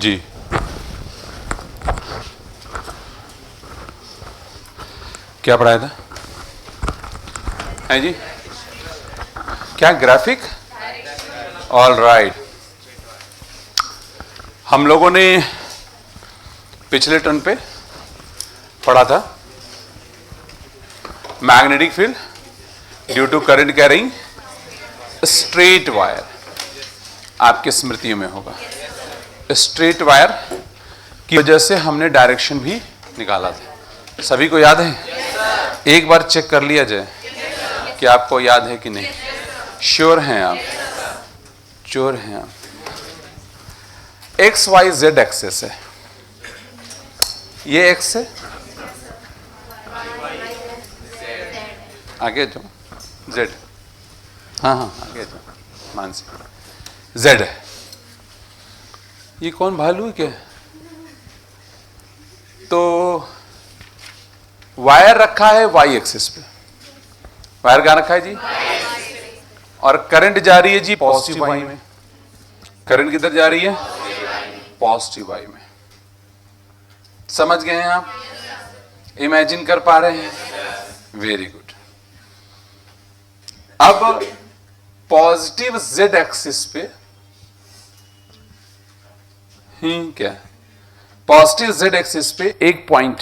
जी क्या पढ़ाया था? है जी, क्या ग्राफिक? All right. हम लोगों ने पिछले टर्न पे पढ़ा था magnetic field due to current carrying straight wire. आपके स्मृतियों में होगा, स्ट्रेट वायर की वजह से हमने डायरेक्शन भी निकाला था। सभी को याद है? एक बार चेक कर लिया जाए कि आपको याद है कि नहीं। श्योर हैं आप? श्योर हैं आप? एक्स वाई जेड एक्सेस है, ये एक्स है, आगे जाओ, जेड, हाँ हाँ आगे जाओ, मानसी, जेड है। ये कौन भालू है क्या? तो वायर रखा है वाई एक्सिस पे। वायर कहां रखा है जी? और करंट जा रही है जी पॉजिटिव वाई में। करंट किधर जा रही है? पॉजिटिव वाई में। समझ गए हैं आप? इमेजिन कर पा रहे हैं? Very good. अब पॉजिटिव जेड एक्सिस पे क्या, पॉजिटिव जेड एक्सिस पे एक पॉइंट,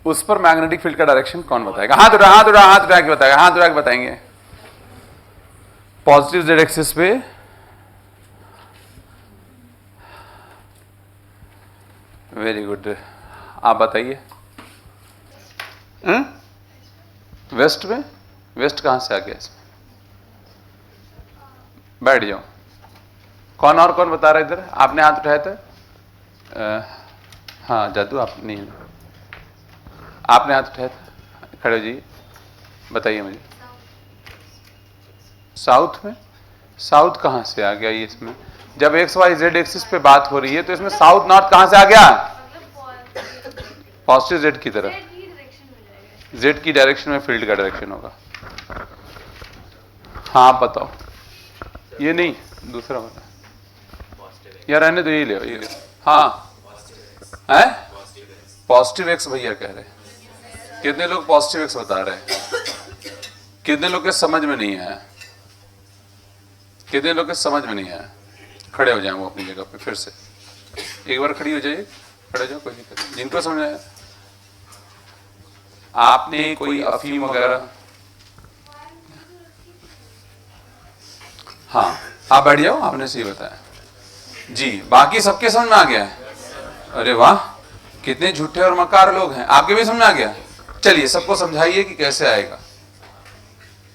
उस पर मैग्नेटिक फील्ड का डायरेक्शन कौन बताएगा? हाथ उठा, हाथ उठा, हाथ उठा के बताएगा, हाथ उठा के बताएंगे। पॉजिटिव जेड एक्सिस पे वेरी गुड, आप बताइए। वेस्ट में? वेस्ट कहां से आ गया इसमें? बैठ जाओ। कौन और कौन बता रहा है इधर? आपने हाथ उठाया था? हाँ जादू, आप नहीं, आपने हाथ उठाया था, खड़े हो जी, बताइए मुझे। साउथ में? साउथ कहां से आ गया ये इसमें? जब एक्स वाई जेड एक्सिस पे बात हो रही है तो इसमें साउथ नॉर्थ कहां से आ गया? पॉजिटिव जेड की तरफ, जेड की डायरेक्शन में फील्ड का डायरेक्शन होगा। हाँ आप बताओ। ये नहीं, दूसरा वाला यार, रहने दो, ये ले, ये ले। हाँ है पॉजिटिव एक्स भैया कह रहे हैं। कितने लोग पॉजिटिव एक्स बता रहे हैं? कितने लोग के समझ में नहीं आया? कितने लोग के समझ में नहीं आया? खड़े हो जाए वो अपनी जगह पे, फिर से एक बार खड़ी हो जाइए, खड़े हो जाओ, कोई दिक्कत नहीं। जिनको समझ आया, आपने कोई अफीम वगैरह, हाँ आप बैठ जाओ, आपने सही बताया जी। बाकी सबके समझ में आ गया है? अरे वाह, कितने झूठे और मकार लोग हैं। आपके भी समझ में आ गया? चलिए सबको समझाइए कि कैसे आएगा।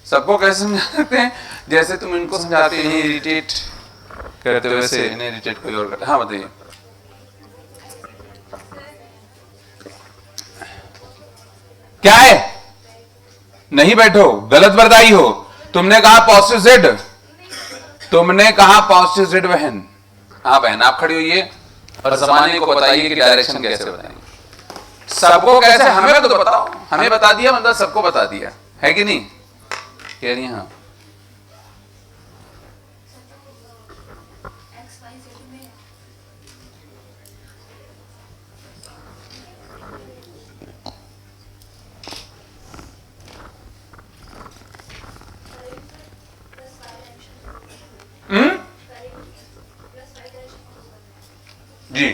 सबको कैसे समझा सकते हैं? जैसे तुम इनको समझाते हैं इरिटेट करते हो, वैसे इन्हें इरिटेट कोई और करते। हाँ बताइए। क्या है? नहीं बैठो, गलत बरदाई हो। तुमने कहा पॉजिटिव जेड, तुमने कहा पॉजिटिव जेड बहन। हाँ बहन आप खड़ी हुई है और जमाने को बताइए कि डायरेक्शन कैसे बताएंगे। सबको कैसे? हमें तो बताओ। हमें बता दिया मतलब सबको बता दिया, है कि नहीं? कह रही हाँ। जी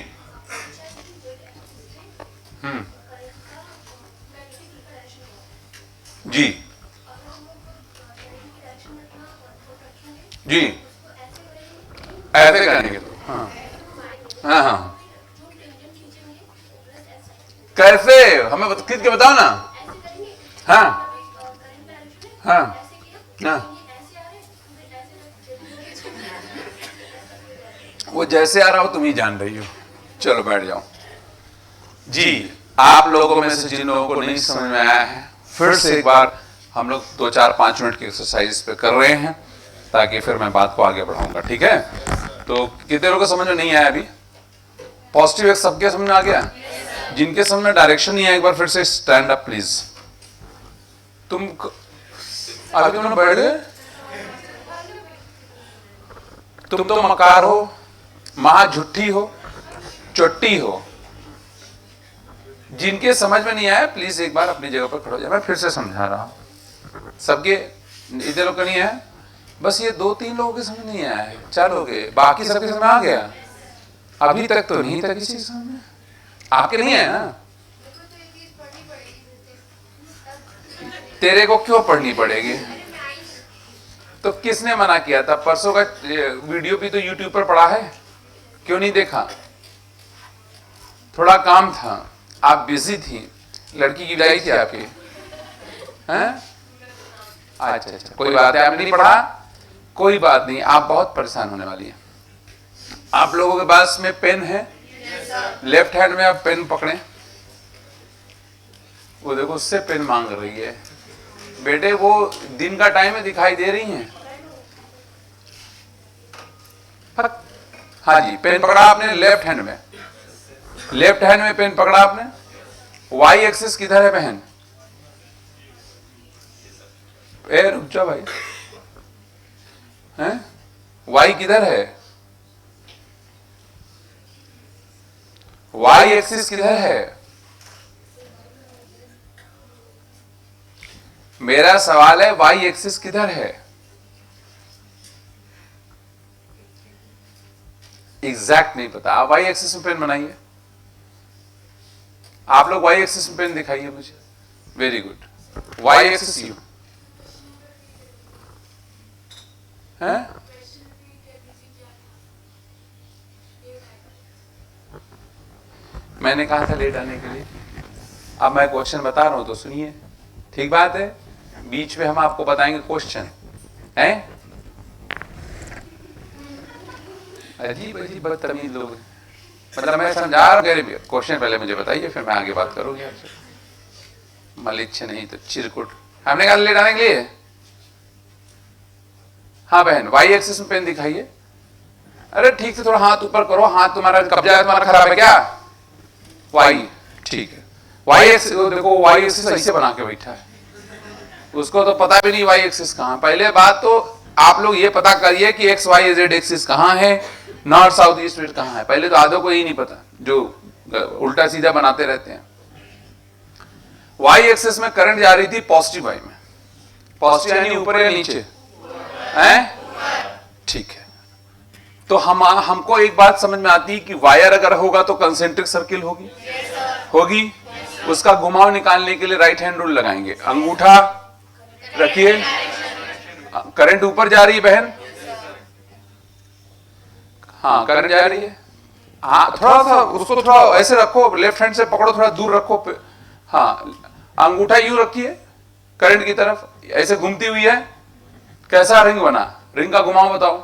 जी जी, ऐसे करेंगे तो हाँ हाँ हाँ। कैसे? हमें खींच के बताओ ना। हाँ हाँ हाँ, वो जैसे आ रहा हो तुम ही जान रही हो। चलो बैठ जाओ जी। आप लोगों में से जिन लोगों को नहीं समझ में आया है, फिर से एक बार हम लोग 2-4-5 मिनट की एक्सरसाइज पे कर रहे हैं ताकि फिर मैं बात को आगे बढ़ाऊंगा, ठीक है? तो कितने लोगों को समझ में नहीं आया अभी? पॉजिटिव एक्स सबके समझ में आ गया? जिनके समझ में डायरेक्शन नहीं आया, एक बार फिर से स्टैंड अप प्लीज। तुम अभी तुम बैठ गए, तुम तो मकार हो, महा झुट्ठी हो, चोट्टी हो। जिनके समझ में नहीं आया प्लीज एक बार अपनी जगह पर खड़ो जाए। मैं फिर से समझा रहा हूं, सबके इधर लोग नहीं है, बस ये 2-3 लोगों के समझ नहीं आया है, 4 लोग के, बाकी सबके समझ आ गया। अभी तक तो नहीं था किसी समझ में, आपके नहीं है ना। तेरे को क्यों पढ़नी पड़ेगी? तो किसने मना किया था? परसों का वीडियो भी तो यूट्यूब पर पड़ा है, क्यों नहीं देखा? थोड़ा काम था, आप बिजी थी, लड़की की विदाई थी आपकी, हैं? अच्छा, कोई बात है, आपने नहीं पढ़ा, कोई बात नहीं, आप बहुत परेशान होने वाली है। आप लोगों के पास में पेन है? लेफ्ट हैंड में आप पेन पकड़ें। वो देखो उससे पेन मांग रही है। बेटे वो दिन का टाइम है, दिखाई दे रही हैं? हाँ जी, पेन पकड़ा आपने लेफ्ट हैंड में, लेफ्ट हैंड में पेन पकड़ा आपने। वाई एक्सिस किधर है बहन? रुक जा भाई, हैं? वाई किधर है? वाई एक्सिस किधर है? मेरा सवाल है वाई एक्सिस किधर है? एग्जैक्ट नहीं पता, आप वाई एक्सिस में पेन बनाइए। आप लोग वाई एक्सिस में पेन दिखाइए मुझे। वेरी गुड, वाई एक्सिस यू है। मैंने कहा था लेट आने के लिए, अब मैं क्वेश्चन बता रहा हूं तो सुनिए, ठीक बात है? बीच में हम आपको बताएंगे क्वेश्चन है। अजीब अजीब बदतमीज लोग, मतलब मैं समझा रहा हूँ, क्वेश्चन पहले मुझे बताइए फिर मैं आगे बात करूंगी आपसे। मलिच्छ नहीं तो चिरकुट। हमने कहा लेट आने के लिए। हाँ बहन, वाई एक्सिस में पेन दिखाइए। अरे ठीक से थोड़ा हाथ ऊपर करो, हाथ तुम्हारा कब्जा है, तुम्हारा खराब है क्या? वाई, ठीक है। वाई एक्सिस देखो, वाई एक्सिस ऐसे बना के बैठा है, उसको तो पता भी नहीं वाई एक्सिस कहां। पहले बात तो आप लोग ये पता करिए कि एक्स वाई जेड एक्सिस कहां है, नॉर्थ साउथ ईस्ट वेस्ट कहां है। पहले तो आधो को ही नहीं पता, जो उल्टा सीधा बनाते रहते हैं। वाई एक्सिस में करंट जा रही थी पॉजिटिव वाई में, पॉजिटिव यानी ऊपर या नीचे है, ठीक है। तो हमको एक बात समझ में आती है कि वायर अगर होगा तो कंसेंट्रिक सर्किल होगी, होगी। उसका घुमाव निकालने के लिए राइट हैंड रूल लगाएंगे। अंगूठा रखिए, करंट ऊपर जा रही है बहन, हाँ करंट जा रही है, हाँ थोड़ा सा उसको थोड़ा ऐसे रखो, लेफ्ट हैंड से पकड़ो, थोड़ा दूर रखो, हाँ अंगूठा यूं रखिए करंट की तरफ, ऐसे घूमती हुई है। कैसा रिंग बना? रिंग का घुमाव बताओ,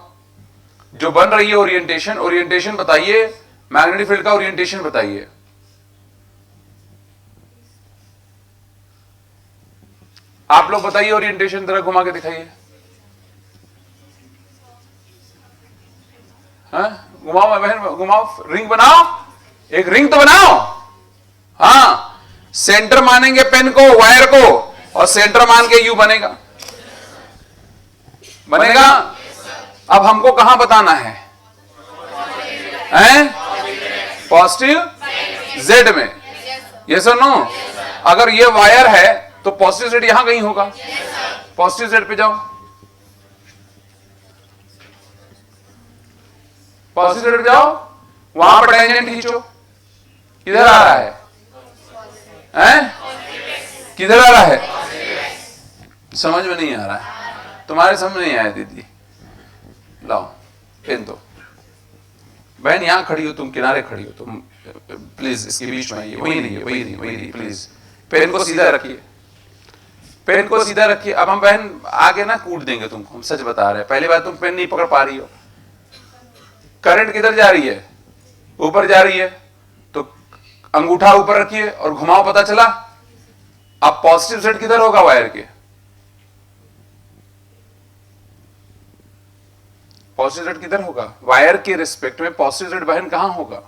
जो बन रही है ओरिएंटेशन, ओरिएंटेशन बताइए, मैग्नेटिक फील्ड का ओरिएंटेशन बताइए। आप लोग बताइए ओरिएंटेशन, तरह घुमा के दिखाइए। घुमाओ बहन, घुमाओ, रिंग बनाओ, एक रिंग तो बनाओ। हाँ, सेंटर मानेंगे पेन को, वायर को, और सेंटर मान के यू बनेगा, बनेगा। अब हमको कहां बताना है? पॉजिटिव जेड में, ये सर नो। अगर ये वायर है तो पॉजिटिव जेड यहां कहीं होगा, पॉजिटिव जेड पे जाओ, पॉजिटिव जेड पे जाओ, वहां पर टेंजेंट खींचो, किधर आ रहा है? किधर आ रहा है? समझ में नहीं आ रहा है, तुम्हारे समझ नहीं आया दीदी। लाओ पेन दो, बहन यहां खड़ी हो, तुम किनारे खड़ी हो, तुम प्लीज इसके बीच में आइए, वही नहीं, वही नहीं, वही नहीं, प्लीज पेन को सीधा रखिए, पेन को सीधा रखिए। अब हम बहन आगे ना कूट देंगे तुमको, हम सच बता रहे हैं। पहली बार तुम पेन नहीं पकड़ पा रही हो, करंट किधर जा रही है? ऊपर जा रही है, तो अंगूठा ऊपर रखिए और घुमाओ, पता चला। अब पॉजिटिव सेट किधर होगा वायर के? पॉजिटिव सेट किधर होगा वायर के रिस्पेक्ट में? पॉजिटिव सेट बहन कहां होगा?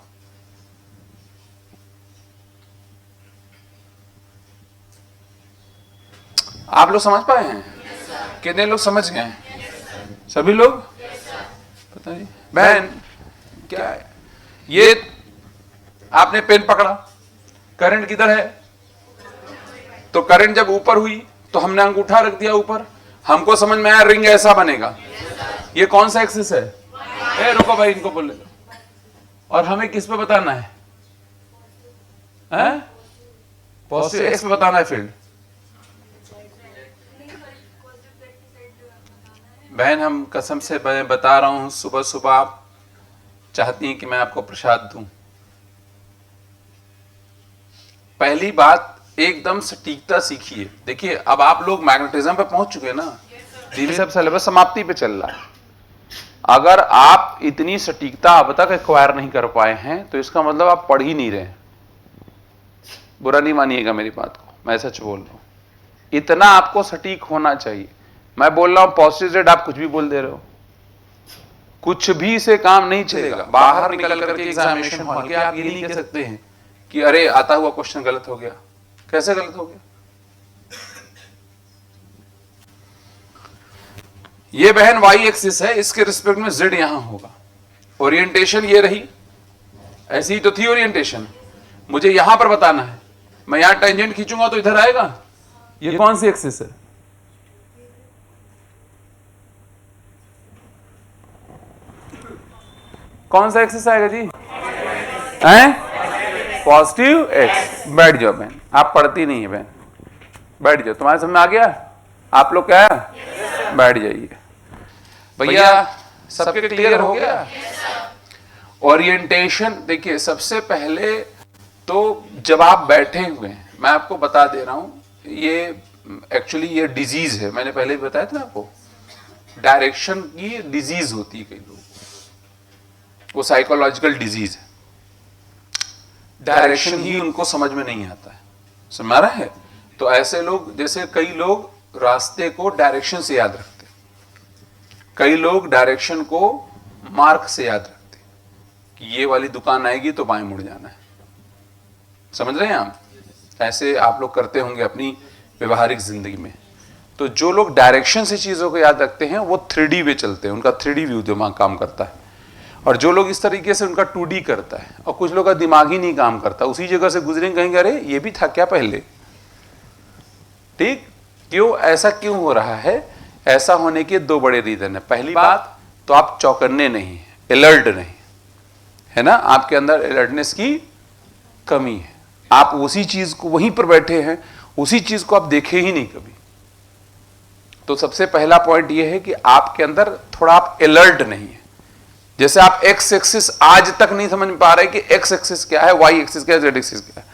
आप लोग समझ पाए हैं? कितने लोग समझ गए हैं? सभी लोग? पता नहीं बहन क्या है ये, आपने पेन पकड़ा, करंट किधर है, तो करंट जब ऊपर हुई तो हमने अंगूठा रख दिया ऊपर, हमको समझ में आया रिंग ऐसा बनेगा। ये कौन सा एक्सिस है? रुको भाई, इनको बोल दो। और हमें किस पे बताना है? पॉजिटिव एक्स पे बताना है फील्ड। बहन हम कसम से बता रहा हूं, सुबह सुबह आप चाहती हैं कि मैं आपको प्रसाद दूं। पहली बात, एकदम सटीकता सीखिए। देखिए अब आप लोग मैग्नेटिज्म पे पहुंच चुके हैं ना, धीरे से सिलेबस समाप्ति पे चल रहा है। अगर आप इतनी सटीकता अब तक एक्वायर नहीं कर पाए हैं तो इसका मतलब आप पढ़ ही नहीं रहे। बुरा नहीं मानिएगा मेरी बात को, मैं सच बोल रहा हूं। इतना आपको सटीक होना चाहिए। मैं बोल रहा हूं पॉजिटिव जेड, आप कुछ भी बोल दे रहे हो, कुछ भी से काम नहीं चलेगा। बाहर निकल करके एग्जामिनेशन हॉल के आप ये नहीं कह सकते हैं कि अरे आता हुआ क्वेश्चन गलत हो गया। कैसे गलत हो गया? ये बहन वाई एक्सिस है, इसके रिस्पेक्ट में जेड यहां होगा। ओरिएंटेशन ये रही, ऐसी ही तो थी ओरिएंटेशन। मुझे यहां पर बताना है, मैं यहां टेंजेंट खींचूंगा तो इधर आएगा। ये कौन सी एक्सिस है? कौन सा एक्सिस आएगा जी? Positive x. बैठ जाओ बहन, आप पढ़ती नहीं है बहन, बैठ जाओ। तुम्हारे समझ में आ गया? आप लोग क्या बैठ जाइए भैया। सबके क्लियर हो गया? ओरिएंटेशन देखिए, सबसे पहले तो जब आप बैठे हुए हैं, मैं आपको बता दे रहा हूं, ये एक्चुअली ये डिजीज है। मैंने पहले भी बताया था आपको, डायरेक्शन की डिजीज होती है कई लोग, वो साइकोलॉजिकल डिजीज है। डायरेक्शन ही उनको समझ में नहीं आता है, समझ रहा है? तो ऐसे लोग, जैसे कई लोग रास्ते को डायरेक्शन से याद रखते, कई लोग डायरेक्शन को मार्क से याद रखते कि ये वाली दुकान आएगी तो बाएं मुड़ जाना है। समझ रहे हैं आप? ऐसे आप लोग करते होंगे अपनी व्यवहारिक जिंदगी में। तो जो लोग डायरेक्शन से चीजों को याद रखते हैं वो 3D वे चलते हैं, उनका 3D व्यू दिमाग काम करता है। और जो लोग इस तरीके से, उनका 2D करता है। और कुछ लोग का दिमाग ही नहीं काम करता, उसी जगह से गुजरेंगे, कहेंगे अरे ये भी था क्या पहले। ठीक क्यों? ऐसा क्यों हो रहा है? ऐसा होने के दो बड़े रीजन है। पहली बात तो आप चौकन्ने नहीं, अलर्ट नहीं है ना, आपके अंदर अलर्टनेस की कमी है। आप उसी चीज को, वहीं पर बैठे हैं, उसी चीज को आप देखे ही नहीं कभी। तो सबसे पहला पॉइंट यह है कि आपके अंदर थोड़ा आप अलर्ट नहीं है। जैसे आप एक्स एक्सिस आज तक नहीं समझ पा रहे कि एक्स एक्सिस क्या है, वाई एक्सिस क्या है, जेड एक्सिस क्या है।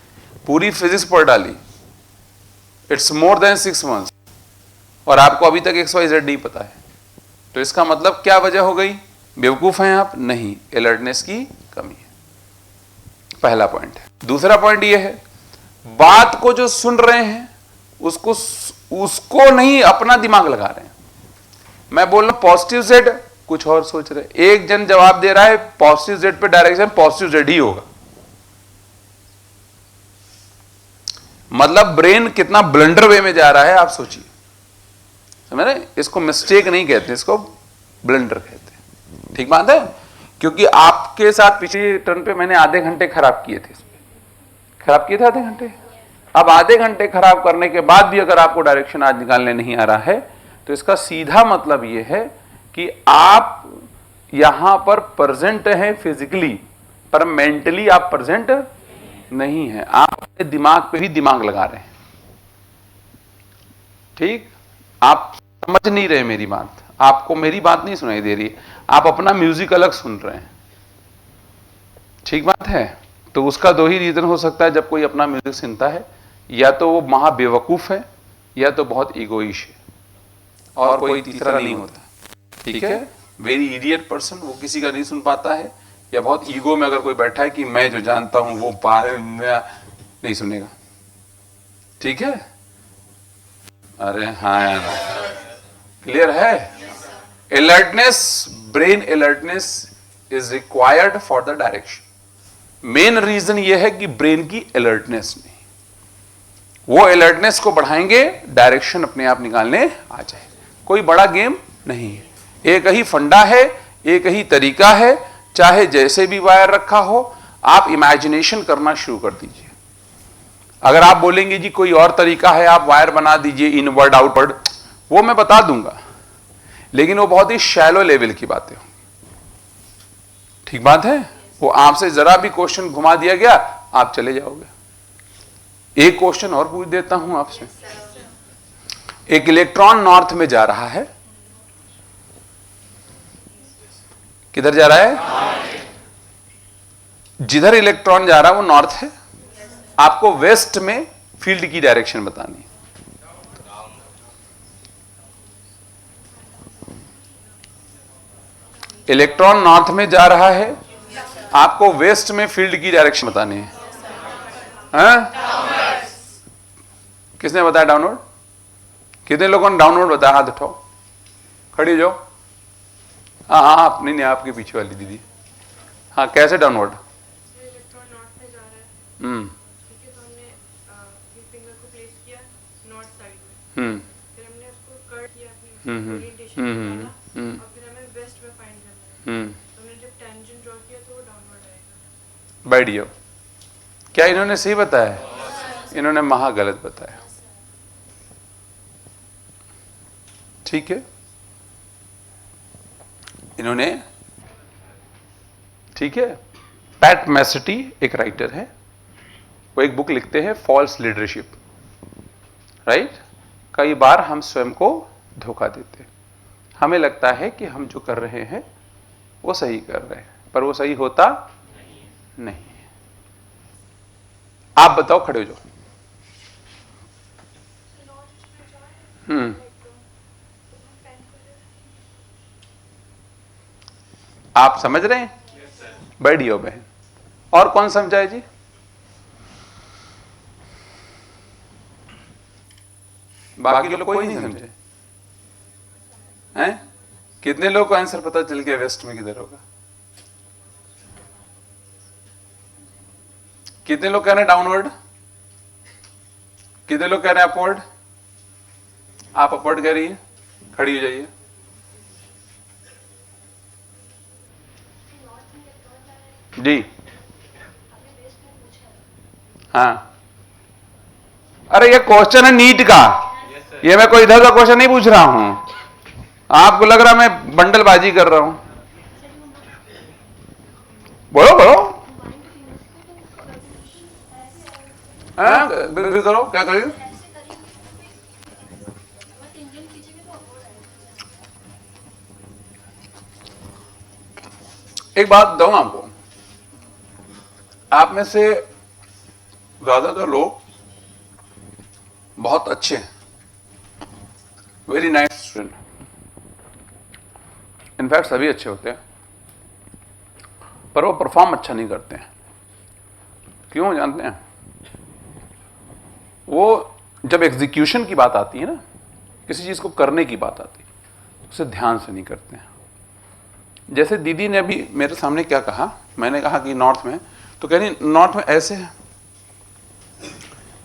पूरी फिजिक्स पढ़ डाली, इट्स मोर देन 6 मंथ्स, और आपको अभी तक एक्स वाई जेड नहीं पता है। तो इसका मतलब क्या वजह हो गई? बेवकूफ हैं आप? नहीं, अलर्टनेस की कमी है। पहला पॉइंट है। दूसरा पॉइंट यह है, बात को जो सुन रहे हैं उसको नहीं अपना दिमाग लगा रहे हैं। मैं बोल रहा हूं पॉजिटिव जेड, कुछ और सोच रहे। एक जन जवाब दे रहा है पॉजिटिव जेड पे डायरेक्शन पॉजिटिव जेड ही होगा। मतलब ब्रेन कितना ब्लंडर वे में जा रहा है, आप सोचिए। समझ रहे? इसको मिस्टेक नहीं कहते, इसको ब्लंडर कहते हैं। ठीक बात है? क्योंकि आपके साथ पिछले टर्न पे मैंने आधे घंटे खराब किए थे, खराब किए थे आधे घंटे। अब आधे घंटे खराब करने के बाद भी अगर आपको डायरेक्शन आज निकालने नहीं आ रहा है, तो इसका सीधा मतलब यह है कि आप यहां पर प्रेजेंट हैं फिजिकली, पर मेंटली आप प्रेजेंट नहीं है। आप अपने दिमाग पे ही दिमाग लगा रहे हैं। ठीक? आप समझ नहीं रहे मेरी बात, आपको मेरी बात नहीं सुनाई दे रही, आप अपना म्यूजिक अलग सुन रहे हैं। ठीक बात है? तो उसका दो ही रीजन हो सकता है जब कोई अपना म्यूजिक सुनता है, या तो वो महा बेवकूफ है, या तो बहुत ईगोइश है, और कोई तीसरा नहीं होता। ठीक है? वेरी इडियट पर्सन, वो किसी का नहीं सुन पाता है, या बहुत ईगो में अगर कोई बैठा है कि मैं जो जानता हूं वो नहीं सुनेगा। ठीक है? अरे हाँ यार, क्लियर है? Alertness, brain alertness is required for the direction. Main reason ये है कि ब्रेन की अलर्टनेस नहीं, वो अलर्टनेस को बढ़ाएंगे, डायरेक्शन अपने आप निकालने आ जाए। कोई बड़ा गेम नहीं है, एक ही फंडा है, एक ही तरीका है, चाहे जैसे भी वायर रखा हो, आप इमेजिनेशन करना शुरू कर दीजिए। अगर आप बोलेंगे जी कोई और तरीका है, आप वायर बना दीजिए इनवर्ड आउटवर्ड, वो मैं बता दूंगा, लेकिन वो बहुत ही शैलो लेवल की बातें हो। ठीक बात है? वो आपसे जरा भी क्वेश्चन घुमा दिया गया, आप चले जाओगे। एक क्वेश्चन और पूछ देता हूं आपसे। एक इलेक्ट्रॉन नॉर्थ में जा रहा है, किधर जा रहा है? जिधर इलेक्ट्रॉन जा रहा है वो नॉर्थ है। आपको वेस्ट में फील्ड की डायरेक्शन बतानी है। इलेक्ट्रॉन नॉर्थ में जा रहा है, आपको वेस्ट में फील्ड की डायरेक्शन बतानी है। किसने बताया डाउनवर्ड? कितने लोगों ने डाउनवर्ड बताया? हाथ उठाओ, खड़ी हो जाओ। हाँ हाँ, अपनी नहीं, आपके पीछे वाली दीदी। हाँ, कैसे डाउनवर्ड? इलेक्ट्रॉन नॉर्थ में जा रहा है, ठीक है, तो हमने फिंगर को प्लेस किया नॉर्थ साइड में, फिर हमने उसको कट किया अपनी ओरिएंटेशन निकाला, और फिर हमें वेस्ट में फाइंड करना है। तो हमने जब टेंजेंट ड्रॉ किया तो वो डाउनवर्ड आएगा। बैठ जाओ। क्या इन्होंने सही बताया? इन्होंने महा गलत बताया। ठीक है, इन्होंने, ठीक है। पैट मैसेटी एक राइटर है, वो एक बुक लिखते हैं फॉल्स लीडरशिप, राइट। कई बार हम स्वयं को धोखा देते हैं, हमें लगता है कि हम जो कर रहे हैं वो सही कर रहे हैं, पर वो सही होता नहीं। आप बताओ, खड़े हो जाओ। आप समझ रहे हैं? बैठिए बहन। और कौन समझाए जी? बाकी लोग कोई नहीं समझे हैं? कितने लोग को आंसर पता चल गया वेस्ट में किधर होगा? कितने लोग कह रहे हैं डाउनवर्ड? कितने लोग कह रहे हैं अपवर्ड? आप अपवर्ड कह रही है, खड़ी हो जाइए। जी हाँ, अरे ये क्वेश्चन है नीट का, ये मैं कोई इधर का क्वेश्चन नहीं पूछ रहा हूं। आपको लग रहा मैं बंडलबाजी कर रहा हूं। बोलो बोलो, बिल्कुल करो, क्या करिए? एक बात बताऊं आपको, आप में से ज्यादातर लोग बहुत अच्छे हैं, वेरी नाइस स्टूडेंट, इनफैक्ट सभी अच्छे होते हैं, पर वो परफॉर्म अच्छा नहीं करते हैं। क्यों जानते हैं? वो जब एग्जीक्यूशन की बात आती है ना, किसी चीज को करने की बात आती है, उसे ध्यान से नहीं करते हैं। जैसे दीदी ने अभी मेरे सामने क्या कहा, मैंने कहा कि नॉर्थ में, तो कह रही नॉर्थ में ऐसे है।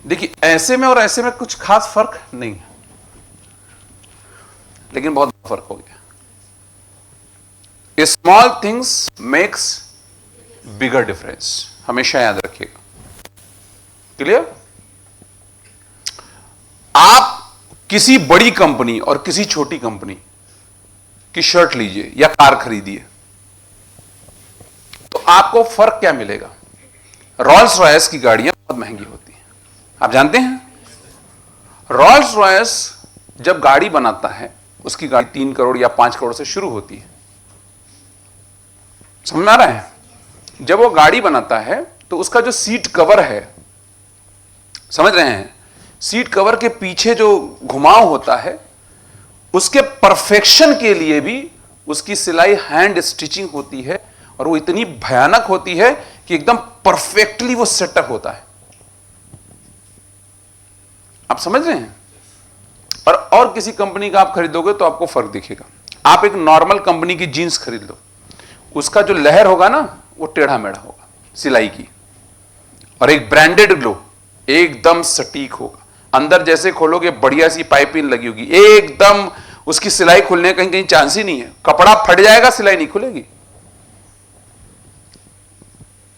देखिए, ऐसे में और ऐसे में कुछ खास फर्क नहीं है, लेकिन बहुत फर्क हो गया। स्मॉल थिंग्स मेक्स बिगर डिफरेंस, हमेशा याद रखिएगा। क्लियर? आप किसी बड़ी कंपनी और किसी छोटी कंपनी की शर्ट लीजिए या कार खरीदिए, तो आपको फर्क क्या मिलेगा? रॉल्स रॉयस की गाड़ियां बहुत महंगी होती हैं, आप जानते हैं। रॉल्स रॉयस जब गाड़ी बनाता है, उसकी गाड़ी 3 करोड़ या 5 करोड़ से शुरू होती है, समझ में आ रहा है? जब वो गाड़ी बनाता है तो उसका जो सीट कवर है, समझ रहे हैं, सीट कवर के पीछे जो घुमाव होता है, उसके परफेक्शन के लिए भी उसकी सिलाई हैंड स्टिचिंग होती है, और वो इतनी भयानक होती है कि एकदम परफेक्टली वो सेटअप होता है। आप समझ रहे हैं? और किसी कंपनी का आप खरीदोगे तो आपको फर्क दिखेगा। आप एक नॉर्मल कंपनी की जीन्स खरीद लो, उसका जो लहर होगा ना, वो टेढ़ा मेढ़ा होगा सिलाई की, और एक ब्रांडेड लो एकदम सटीक होगा। अंदर जैसे खोलोगे बढ़िया सी पाइपिंग लगी होगी, एकदम उसकी सिलाई खुलने का कहीं कहीं चांस ही नहीं है। कपड़ा फट जाएगा, सिलाई नहीं खुलेगी,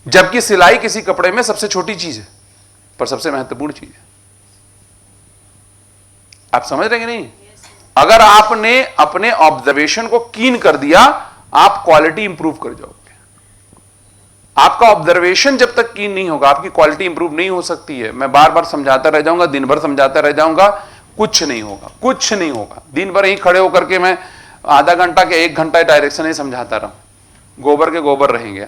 जबकि सिलाई किसी कपड़े में सबसे छोटी चीज है पर सबसे महत्वपूर्ण चीज है। आप समझ रहे हैं कि नहीं? अगर आपने अपने ऑब्जर्वेशन को कीन कर दिया, आप क्वालिटी इंप्रूव कर जाओगे। आपका ऑब्जर्वेशन जब तक कीन नहीं होगा, आपकी क्वालिटी इंप्रूव नहीं हो सकती है। मैं बार बार समझाता रह जाऊंगा, दिन भर समझाता रह जाऊंगा, कुछ नहीं होगा, कुछ नहीं होगा। दिन भर यहीं खड़े होकर के मैं आधा घंटा के 1 घंटा डायरेक्शन ही समझाता रहूं, गोबर के गोबर रहेंगे।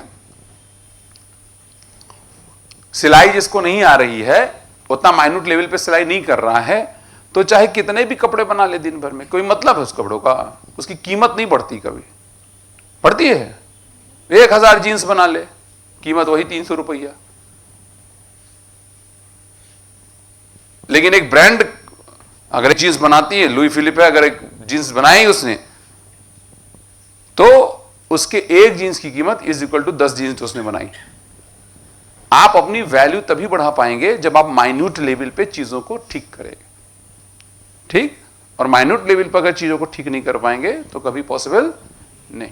सिलाई जिसको नहीं आ रही है, उतना माइन्यूट लेवल पे सिलाई नहीं कर रहा है, तो चाहे कितने भी कपड़े बना ले दिन भर में, कोई मतलब है उस कपड़ों का? उसकी कीमत नहीं बढ़ती। कभी बढ़ती है? 1000 जीन्स बना ले, कीमत वही 300 रुपया। लेकिन एक ब्रांड अगर एक जीन्स बनाती है, लुई फिलिप है, अगर एक जीन्स बनाई उसने, तो उसके एक जीन्स की कीमत इज इक्वल टू 10 जीन्स उसने बनाई। आप अपनी वैल्यू तभी बढ़ा पाएंगे जब आप माइन्यूट लेवल पे चीजों को ठीक करेंगे। ठीक? और माइन्यूट लेवल पर अगर चीजों को ठीक नहीं कर पाएंगे तो कभी पॉसिबल नहीं।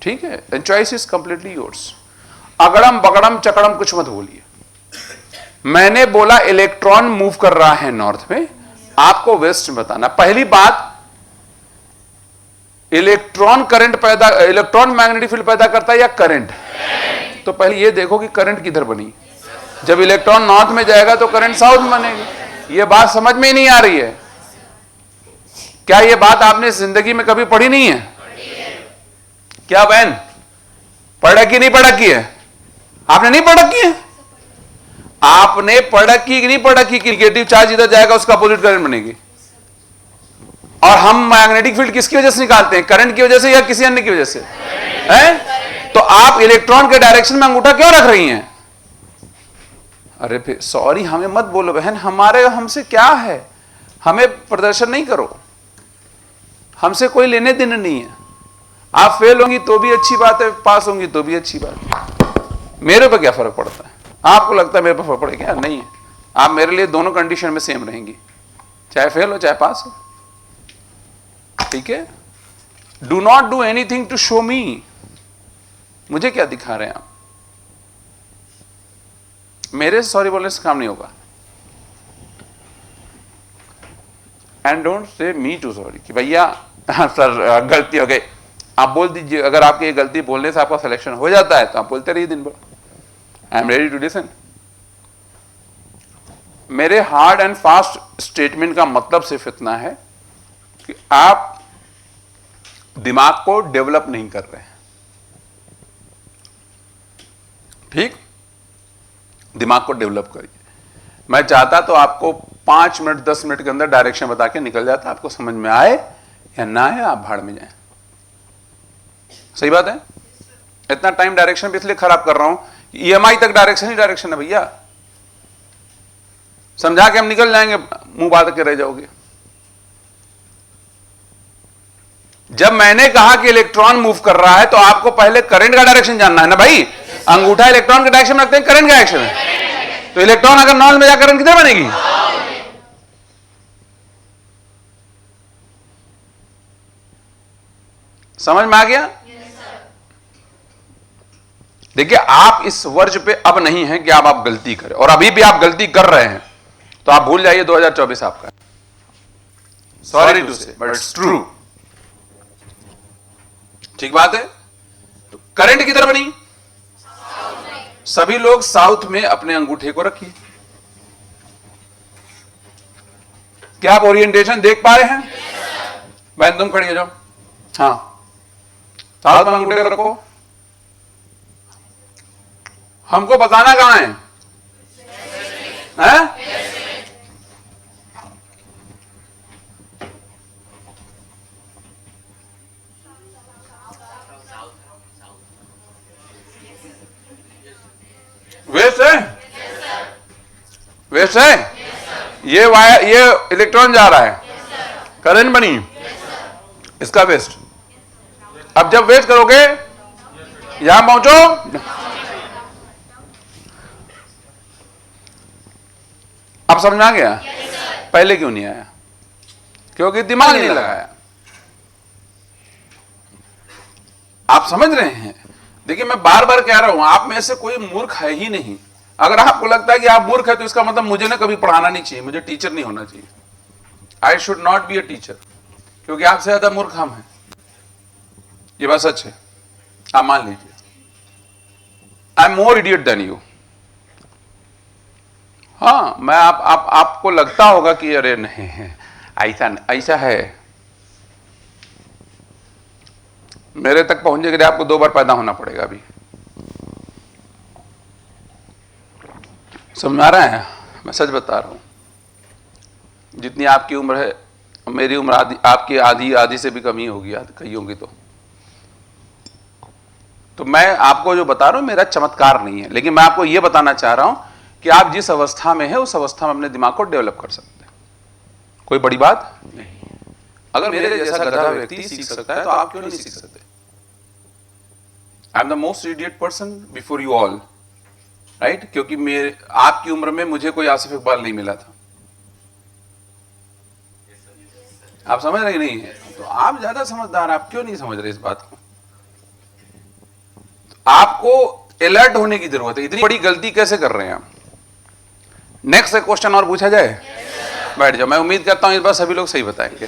ठीक है? And choice is completely yours. अगड़म बगड़म चकड़म कुछ मत बोलिए। मैंने बोला इलेक्ट्रॉन मूव कर रहा है नॉर्थ में, आपको वेस्ट में बताना। पहली बात, इलेक्ट्रॉन मैग्नेटिक फील्ड पैदा करता है या करंट? तो पहले ये देखो कि करंट किधर बनी। जब इलेक्ट्रॉन नॉर्थ में जाएगा तो करंट साउथ में बनेगी। ये बात समझ में ही नहीं आ रही है। क्या ये बात आपने जिंदगी में कभी पढ़ी नहीं है? क्या बहन, पढ़ रखी नहीं पढ़ रखी है? आपने नहीं पढ़ रखी है? आपने पढ़ रखी कि नहीं पढ़ रखी कि नेगेटिव चार्ज इधर जाएगा उसका अपोजिट करंट बनेगी। और हम मैग्नेटिक फील्ड किसकी वजह से निकालते हैं? करंट की वजह से या किसी अन्य की वजह से? है? तो आप इलेक्ट्रॉन के डायरेक्शन में अंगूठा क्यों रख रही हैं? अरे फिर सॉरी, हमें मत बोलो बहन, हमसे क्या है? हमें प्रदर्शन नहीं करो, हमसे कोई लेने देने नहीं है। आप फेल होंगी तो भी अच्छी बात है, पास होंगी तो भी अच्छी बात है। मेरे पर क्या फर्क पड़ता है? आपको लगता है मेरे पर फर्क पड़ेगा? नहीं है। आप मेरे लिए दोनों कंडीशन में सेम रहेंगी, चाहे फेल हो चाहे पास हो। ठीक है? Do not do anything to show me. मुझे क्या दिखा रहे हैं आप? मेरे से सॉरी बोलने से काम नहीं होगा। And don't say me to sorry कि भैया सर गलती हो गई। आप बोल दीजिए, अगर आपकी ये गलती बोलने से आपका सिलेक्शन हो जाता है तो आप बोलते रहिए दिन भर, I am ready to listen. मेरे हार्ड एंड फास्ट स्टेटमेंट का मतलब सिर्फ इतना है कि आप दिमाग को डेवलप नहीं कर रहे हैं। ठीक? दिमाग को डेवलप करिए। मैं चाहता तो आपको 5 मिनट 10 मिनट के अंदर डायरेक्शन बता के निकल जाता, आपको समझ में आए या ना आए, आप भाड़ में जाएं। सही बात है? इतना टाइम डायरेक्शन पे इसलिए खराब कर रहा हूं, ईएमआई तक डायरेक्शन ही डायरेक्शन है भैया। समझा के हम निकल जाएंगे, मुंह बात के रह जाओगे। जब मैंने कहा कि इलेक्ट्रॉन मूव कर रहा है तो आपको पहले करंट का डायरेक्शन जानना है ना भाई। अंगूठा इलेक्ट्रॉन के डायरेक्शन में रखते हैं, करंट का डायरेक्शन है। तो इलेक्ट्रॉन अगर नॉर्थ में जाकर करंट किधर बनेगी? समझ में आ गया? देखिए, आप इस वर्ष पे अब नहीं है कि आप गलती करें, और अभी भी आप गलती कर रहे हैं तो आप भूल जाइए 2024 आपका। सॉरी टू से बट इट्स ट्रू। ठीक बात है? तो करंट किधर बनी? सभी लोग साउथ में अपने अंगूठे को रखिए। क्या आप ओरिएंटेशन देख पा रहे हैं? बहन तुम खड़ी हो जाओ। हाँ, साउथ में अंगूठे को रखो। हमको बताना कहां है? हैं? वेस्ट है? वेस्ट है? ये वायर, ये इलेक्ट्रॉन जा रहा है, करंट बनी, इसका वेस्ट। अब जब वेस्ट करोगे यहां पहुंचो, अब समझ में आ गया? पहले क्यों नहीं आया? क्योंकि दिमाग नहीं लगाया। आप समझ रहे हैं? देखिए मैं बार बार कह रहा हूं, आप में से कोई मूर्ख है ही नहीं। अगर आपको लगता है कि आप मूर्ख है तो इसका मतलब मुझे ना कभी पढ़ाना नहीं चाहिए, मुझे टीचर नहीं होना चाहिए। I should not be a teacher, क्योंकि आपसे ज्यादा मूर्ख हम हैं। ये बात सच है, आप मान लीजिए। I am more idiot than you. हाँ, मैं आपको लगता होगा कि अरे नहीं है, ऐसा है। मेरे तक पहुंचने के लिए आपको 2 बार पैदा होना पड़ेगा। अभी समझ आ रहा है? मैं सच बता रहा हूं। जितनी आपकी उम्र है, मेरी उम्र आपकी आधी से भी कमी होगी, कही होगी। तो मैं आपको जो बता रहा हूं मेरा चमत्कार नहीं है, लेकिन मैं आपको यह बताना चाह रहा हूं कि आप जिस अवस्था में है उस अवस्था में अपने दिमाग को डेवलप कर सकते हैं। कोई बड़ी बात नहीं। अगर मेरे जैसा गधा व्यक्ति सीख सकता है तो आप क्यों नहीं सीख सकते? I am the most idiot person before you all, right? क्योंकि मेरे आपकी उम्र में मुझे कोई आसिफ इकबाल नहीं मिला था। आप समझ रहे नहीं है? तो आप ज्यादा समझदार, आप क्यों नहीं समझ रहे इस बात को? आपको अलर्ट होने की जरूरत है। इतनी बड़ी गलती कैसे कर रहे हैं आप? नेक्स्ट क्वेश्चन और पूछा जाए? बैठ जाओ, मैं उम्मीद करता हूं इस बार सभी लोग सही बताएंगे।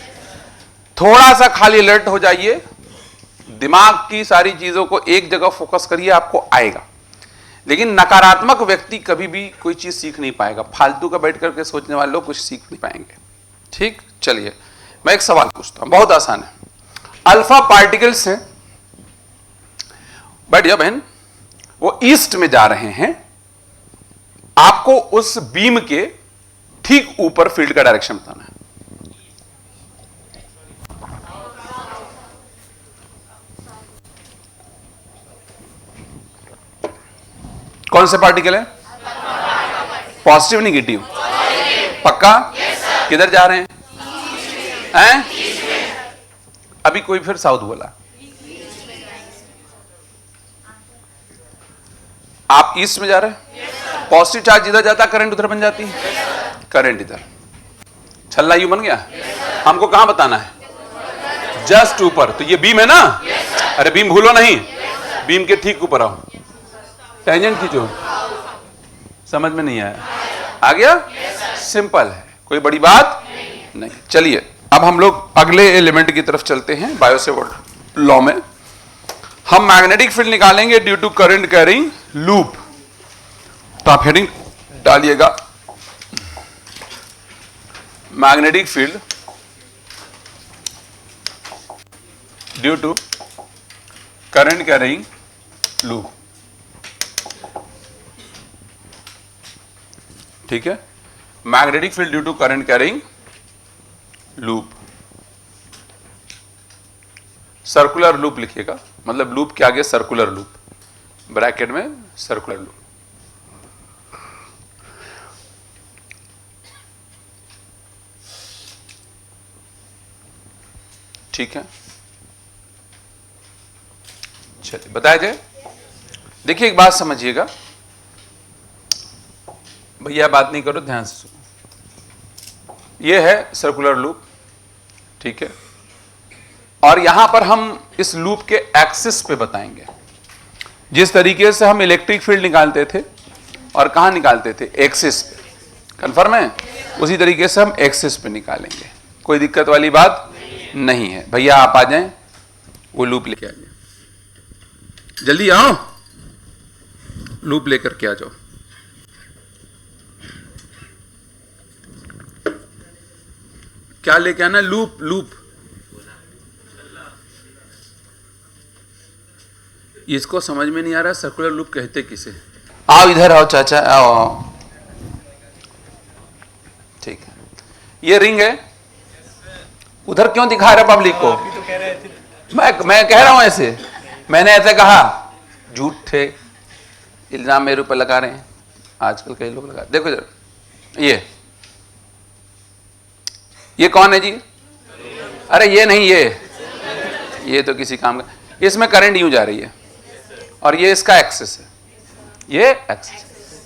थोड़ा सा खाली अलर्ट हो जाइए, दिमाग की सारी चीजों को एक जगह फोकस करिए, आपको आएगा। लेकिन नकारात्मक व्यक्ति कभी भी कोई चीज सीख नहीं पाएगा। फालतू का बैठ करके सोचने वाले लोग कुछ सीख नहीं पाएंगे। ठीक, चलिए मैं एक सवाल पूछता हूं, बहुत आसान है। अल्फा पार्टिकल्स हैं, बैठ जाओ बहन, वो ईस्ट में जा रहे हैं। आपको उस बीम के ठीक ऊपर फील्ड का डायरेक्शन बताना है। कौन से पार्टिकल है? Positive negative? पक्का? किधर जा रहे हैं? अभी कोई फिर साउथ बोला। आप ईस्ट में जा रहे हैं। पॉजिटिव चार्ज इधर जाता, करंट उधर बन जाती है, करंट इधर। छल्ला यू बन गया। हमको कहां बताना है? जस्ट ऊपर। तो ये बीम है ना? अरे बीम भूलो नहीं, बीम के ठीक ऊपर आओ, टेंजेंट खींचो। समझ में नहीं आया? आ गया? सिंपल है, कोई बड़ी बात नहीं। चलिए अब हम लोग अगले एलिमेंट की तरफ चलते हैं। बायोसेवर्ट लॉ में हम मैग्नेटिक फील्ड निकालेंगे due to current carrying loop. तो आप हेडिंग डालिएगा, magnetic field due to current carrying loop. ठीक है, magnetic field due to current carrying loop. Circular loop लिखिएगा, मतलब लूप के आगे सर्कुलर लूप, ब्रैकेट में सर्कुलर लूप। ठीक है, चलिए बताया जाए। देखिए एक बात समझिएगा, भैया बात नहीं करो, ध्यान से सुनो। यह है सर्कुलर लूप, ठीक है, और यहां पर हम इस लूप के एक्सिस पे बताएंगे। जिस तरीके से हम इलेक्ट्रिक फील्ड निकालते थे और कहां निकालते थे? एक्सिस पे। कंफर्म है? उसी तरीके से हम एक्सिस पे निकालेंगे। कोई दिक्कत वाली बात नहीं है। भैया आप आ जाएं, वो लूप लेके आ जाए, जल्दी आओ, लूप लेकर के आ जाओ। क्या लेके आना? लूप। लूप इसको समझ में नहीं आ रहा सर्कुलर लूप कहते किसे? आओ इधर आओ चाचा, आओ। ठीक है, ये रिंग है। उधर क्यों दिखा रहे पब्लिक को? मैं कह रहा हूं ऐसे, मैंने ऐसे कहा? झूठ थे, इल्जाम मेरे ऊपर लगा रहे हैं। आजकल कई लोग लगा। देखो जरा, ये कौन है जी? अरे ये नहीं, ये तो किसी काम का। इसमें करंट यूं जा रही है और ये इसका एक्सिस है, ये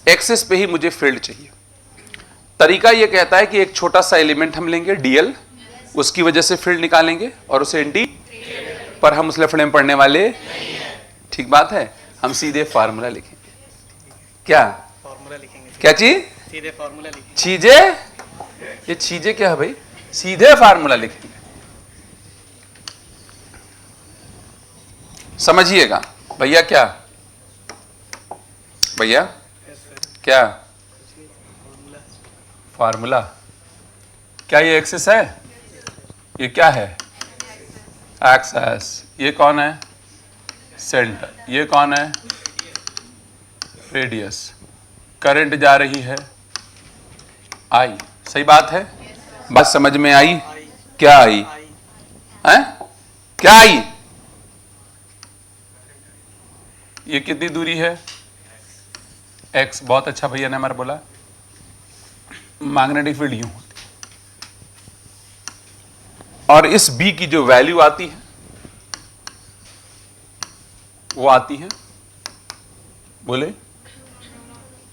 एक्सिस पे ही मुझे फील्ड चाहिए। तरीका ये कहता है कि एक छोटा सा एलिमेंट हम लेंगे डीएल, उसकी वजह से फील्ड निकालेंगे और उसे पर हम उस लफड़े में पढ़ने वाले ठीक बात है, हम सीधे फार्मूला लिखेंगे। क्या फॉर्मूला लिखेंगे, क्या चीज? सीधे फॉर्मूला लिखेंगे। चीजें, ये चीजें क्या है भाई? सीधे फार्मूला लिखेंगे। समझिएगा भैया। क्या भैया? क्या फार्मूला? क्या ये एक्सिस है? ये क्या है? एक्सेस। ये कौन है? सेंटर। ये कौन है? रेडियस। करंट जा रही है आई। सही बात है? बात समझ में आई? क्या आई? हैं? क्या आई? ये कितनी दूरी है? एक्स। बहुत अच्छा भैया ने हमारा बोला। मैग्नेटिक फील्ड यूं होती है, और इस बी की जो वैल्यू आती है वो आती है, बोले,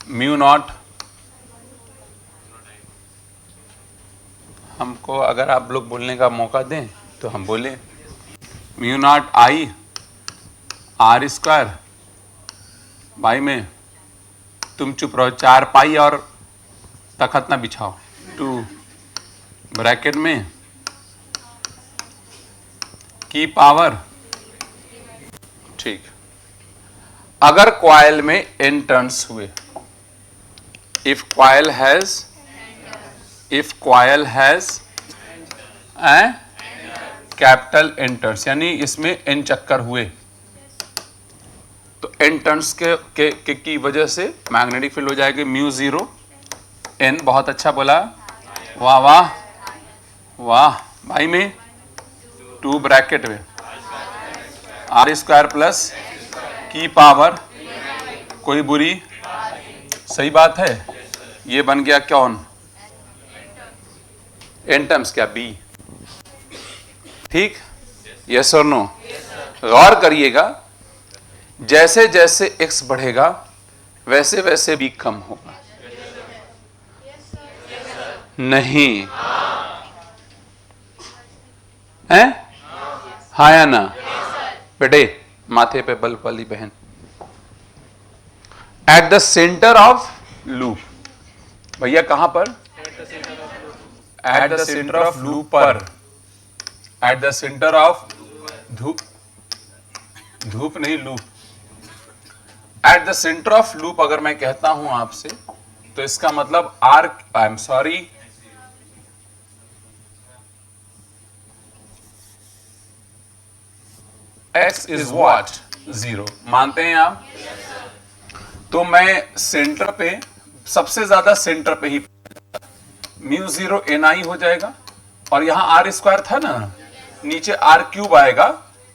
म्यू नॉट। हमको अगर आप लोग बोलने का मौका दें तो हम बोले mu not I R square. भाई में तुम चुप रहो, 4 पाई और तखत ना बिछाओ, 2 ब्रैकेट में की पावर। ठीक। अगर कॉइल में n टर्न्स हुए, if coil has capital n turns, यानी इसमें n चक्कर हुए, तो n टर्न्स के की वजह से मैग्नेटिक फील्ड हो जाएगी म्यू 0 n। बहुत अच्छा बोला, वाह वाह वाह। भाई में 2 ब्रैकेट में आर स्क्वायर प्लस की पावर, कोई बुरी? सही बात है। ये बन गया कौन? n terms. क्या b? ठीक। यस और नो? गौर करिएगा, जैसे जैसे x बढ़ेगा वैसे वैसे b कम होगा। नहीं है? हाँ या ना? बेटे माथे पे बल्ब वाली बहन। Eight the centre of loop. भैया कहां पर? Eight the centre of loop पर। एट द सेंटर ऑफ धूप नहीं, loop. Eight the centre of loop अगर मैं कहता हूं आपसे, तो इसका मतलब arc, I am sorry, x is what? 0। मानते हैं आप? तो मैं सेंटर पे, सबसे ज्यादा सेंटर पे ही म्यू 0 ni हो जाएगा, और यहां आर स्क्वायर था ना, नीचे आर क्यूब आएगा,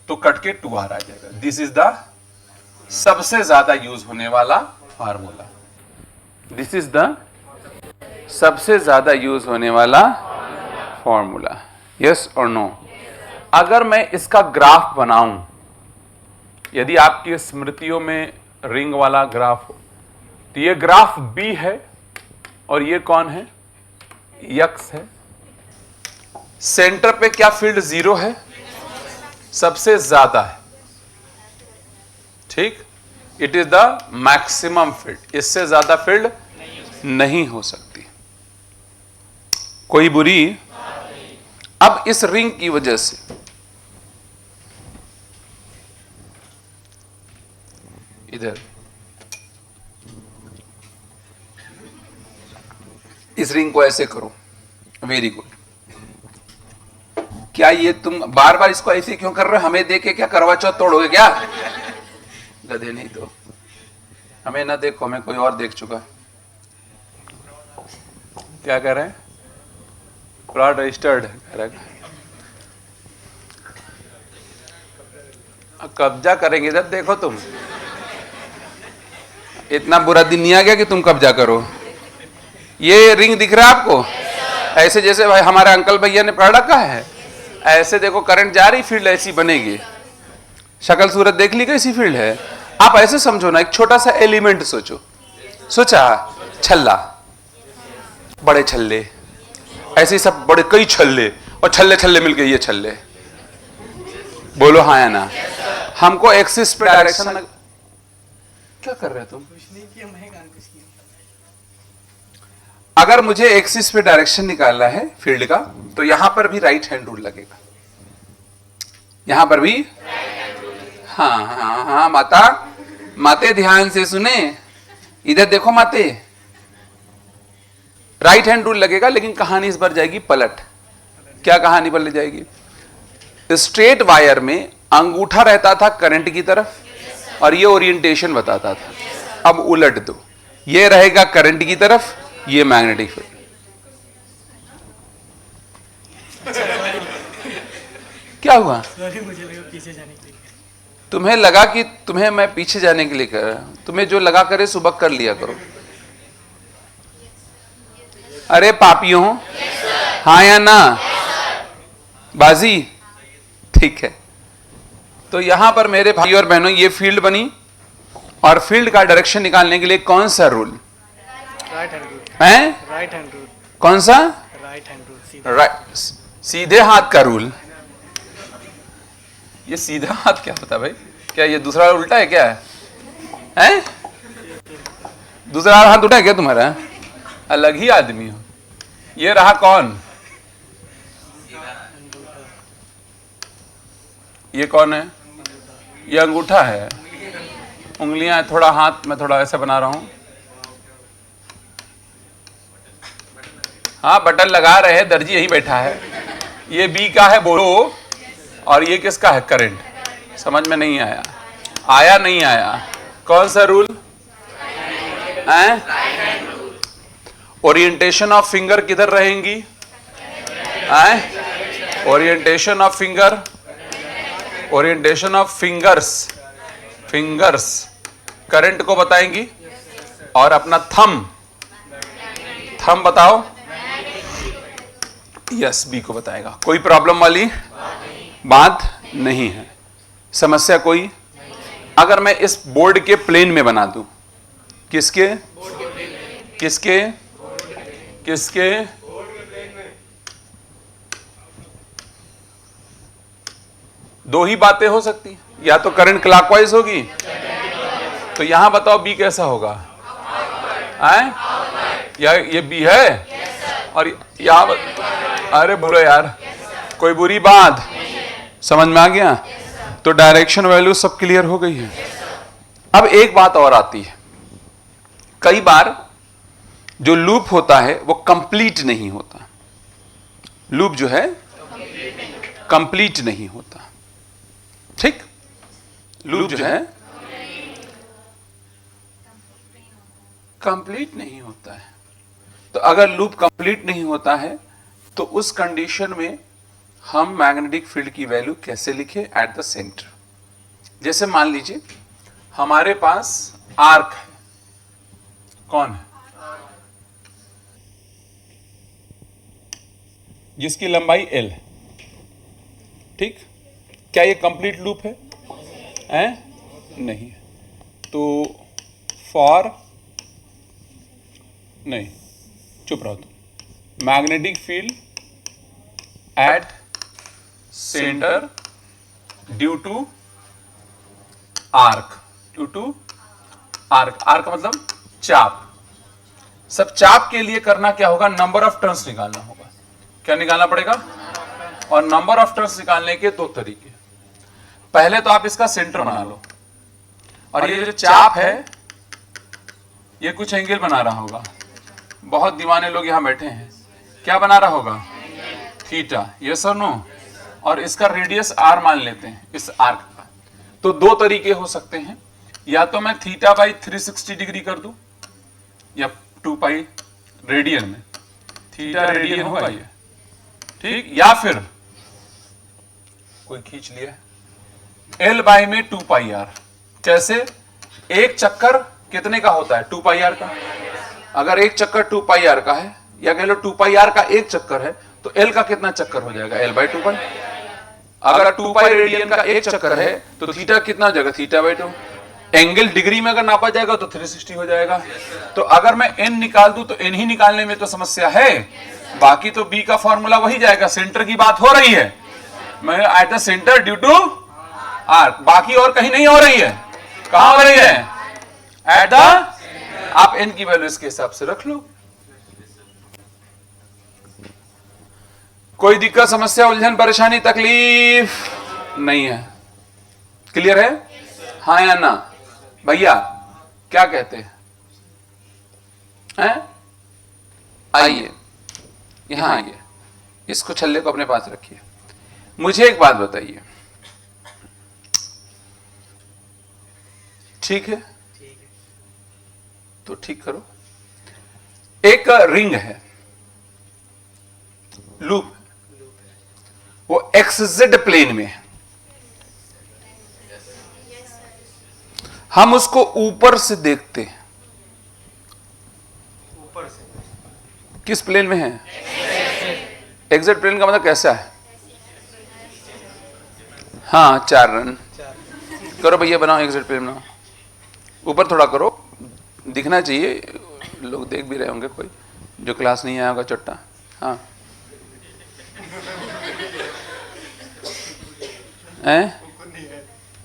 तो कट के 2r आ जाएगा। दिस इज द सबसे ज्यादा यूज होने वाला फार्मूला। दिस इज द सबसे ज्यादा यूज होने वाला फॉर्मूला। यस और नो? अगर मैं इसका ग्राफ बनाऊं, यदि आपकी स्मृतियों में रिंग वाला ग्राफ हो, तो ये ग्राफ B है और ये कौन है? X है। सेंटर पे क्या फील्ड 0 है? सबसे ज्यादा है। ठीक। It is the maximum field. इससे ज्यादा फील्ड नहीं हो सकती। कोई बुरी? अब इस रिंग की वजह से इधर इस रिंग को ऐसे करो। Very good. क्या ये तुम बार बार इसको ऐसे क्यों कर रहे हो? हमें देख के क्या करवा चौथ तोड़ोगे क्या? गधे नहीं तो। हमें ना देखो, हमें कोई और देख चुका। क्या कर रहे हैं? प्लॉट रजिस्टर्ड कब्जा करेंगे जब। देखो तुम, इतना बुरा दिन नहीं आ गया कि तुम कब्जा करो। ये रिंग दिख रहा है आपको? ऐसे जैसे भाई हमारे अंकल भैया ने पढ़ रखा है, ऐसे देखो करंट जा रही, फील्ड ऐसी बनेगी। शक्ल सूरत देख ली कैसी फील्ड है? आप ऐसे समझो ना, एक छोटा सा एलिमेंट सोचो। सोचा? छल्ला, बड़े छल्ले, ऐसे सब बड़े कई छल्ले, और छल्ले छल्ले मिलके ये छल्ले। बोलो हाँ या ना। हमको एक्सिस पे डायरेक्शन, क्या कर रहे हो तुम? कुछ नहीं किया, मैं गान कुछ किया। अगर मुझे एक्सिस पे डायरेक्शन निकालना है फील्ड का, तो यहां पर भी राइट हैंड रूल लगेगा, यहां पर भी। हाँ हाँ हाँ माता, माते ध्यान से सुने, इधर देखो माते, राइट हैंड रूल लगेगा। लेकिन कहानी इस बार जाएगी पलट। क्या कहानी पलट जाएगी? स्ट्रेट वायर में अंगूठा रहता था करंट की तरफ और ये ओरिएंटेशन बताता था। अब उलट दो, ये रहेगा करंट की तरफ, ये मैग्नेटिक फील्ड। क्या हुआ? सॉरी, मुझे लगा पीछे जाने के लिए। तुम्हें लगा कि तुम्हें मैं पीछे जाने के लिए कर रहा हूं? तुम्हें जो लगा करे सुबह कर लिया करो। अरे पापियों, हाँ या ना? बाजी, ठीक है। तो यहां पर मेरे भाई और बहनों ये फील्ड बनी, और फील्ड का डायरेक्शन निकालने के लिए कौन सा रूल राइट हैंड रूल। है? Right hand rule. कौन सा? राइट हैंड रूल, सीधा। राइट, सीधे हाथ का रूल। ये सीधा हाथ क्या होता है भाई? क्या ये दूसरा उल्टा है क्या? है? दूसरा हाथ उल्टा है क्या तुम्हारा? अलग ही आदमी हो। ये रहा कौन? ये कौन है? ये अंगूठा है। उंगलियां थोड़ा, हाथ में थोड़ा ऐसा बना रहा हूं। हाँ, बटन लगा रहे हैं, दर्जी यही बैठा है। ये बी का है बोलो, और ये किसका है? करंट। समझ में नहीं आया? आया नहीं आया? कौन सा रूल है? ओरिएंटेशन ऑफ फिंगर किधर रहेंगी? Orientation of finger, orientation of fingers, fingers current को बताएंगी, और अपना थंब, थंब बताओ। यस, बी को बताएगा। कोई प्रॉब्लम वाली बात नहीं है, समस्या कोई? अगर मैं इस बोर्ड के प्लेन में बना दूं, किसके किसके किसके? दो ही बातें हो सकती, या तो करंट क्लॉकवाइज होगी, तो यहां बताओ बी कैसा होगा? या ये बी है, और यहां, अरे बोलो यार, कोई बुरी बात? समझ में आ गया? तो डायरेक्शन वैल्यू सब क्लियर हो गई है। अब एक बात और आती है, कई बार जो लूप होता है वो कंप्लीट नहीं होता। लूप जो है कंप्लीट नहीं होता, ठीक? लूप जो है कंप्लीट नहीं होता है। तो अगर लूप कंप्लीट नहीं होता है, तो उस कंडीशन में हम मैग्नेटिक फील्ड की वैल्यू कैसे लिखें? Eight the centre. जैसे मान लीजिए हमारे पास आर्क है, कौन है? जिसकी लंबाई L है, ठीक? क्या ये कंप्लीट लूप है? नहीं है। तो फॉर, नहीं, चुप रहो तुम। Magnetic field at centre due to arc, due to arc. Arc मतलब चाप। सब चाप के लिए करना क्या होगा? नंबर ऑफ टर्न्स निकालना होगा। क्या निकालना पड़ेगा? और नंबर ऑफ टर्न्स निकालने के दो तरीके। पहले तो आप इसका सेंटर बना लो, और ये जो चाप है ये कुछ एंगल बना रहा होगा। बहुत दीवाने लोग यहां बैठे हैं, क्या बना रहा होगा? थीटा। यस और नो? और इसका रेडियस r मान लेते हैं इस आर्क का। तो दो तरीके हो सकते हैं, या तो मैं थीटा बाई 360 डिग्री कर दूं, या 2 पाई रेडियन में, थीटा रेडियन होगा ये, ठीक? या फिर कोई खींच लिया L बाई में 2 पाई r। कैसे? एक चक्कर कितने का होता है? 2 पाई r का। अगर एक चक्कर 2 पाई r का है, या कह लो 2 पाई r का एक चक्कर है, तो L का कितना चक्कर हो जाएगा? L बाई 2 पाई। अगर 2 पाई रेडियन का एक चक्कर है, तो थीटा कितना हो जाएगा? Theta by 2। एंगल डिग्री में अगर नापा जाएगा तो 360 हो जाएगा। तो अगर मैं n निकाल दूं तो n ही निकालने में तो समस्या है, बाकी तो b का फॉर्मूला वही जाएगा। सेंटर की बात हो रही है, मैं at the centre due to arc, बाकी और कहीं नहीं हो रही है। कहां हो रही है? एट द, आप n की वैल्यू इसके हिसाब से रख लो। कोई दिक्कत, समस्या, उलझन, परेशानी, तकलीफ नहीं है? क्लियर है? हाँ या ना? भैया क्या कहते हैं? आइए, यहां आइए, इसको छल्ले को अपने पास रखिए। मुझे एक बात बताइए, ठीक है? तो ठीक करो। एक रिंग है, लूप, वो XZ प्लेन में है। हम उसको ऊपर से देखते हैं। ऊपर से किस प्लेन में है? XZ प्लेन का मतलब कैसा है? हाँ, 4 रन करो भैया, बनाओ XZ प्लेन बनाओ। ऊपर थोड़ा करो, दिखना चाहिए, लोग देख भी रहे होंगे, कोई जो क्लास नहीं आया होगा चट्टा। हाँ,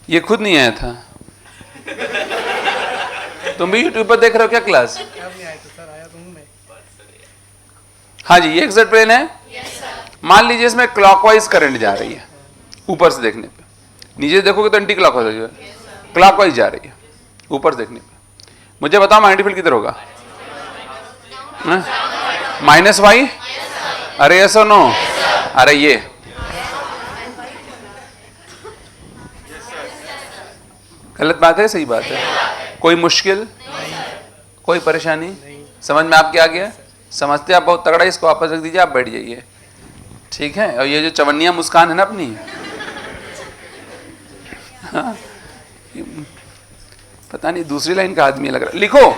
ये खुद नहीं आया था? तुम भी यूट्यूब पर देख रहे हो क्या क्लास? कब नहीं आया तो सर, आया तो हूँ मैं। हाँ जी, ये XZ प्लेन है। मान लीजिए इसमें क्लॉकवाइज करंट जा रही है, ऊपर से देखने पे। नीचे देखोगे तो एंटी क्लॉकवाइज है, क्लॉकवाइज जा रही है ऊपर देखने पे। मुझे बताओ मैग्नेटिक फील्ड किधर होगा? -y? अरे यस और नो? अरे ये गलत बात है, सही बात है? कोई मुश्किल, कोई परेशानी समझ में आपके आ गया? समझते आप बहुत तगड़ा, इसको वापस रख दीजिए, आप बैठ जाइए, ठीक है? और ये जो चवन्निया मुस्कान है ना अपनी, हाँ, पता नहीं दूसरी लाइन का आदमी लग रहा है। लिखो,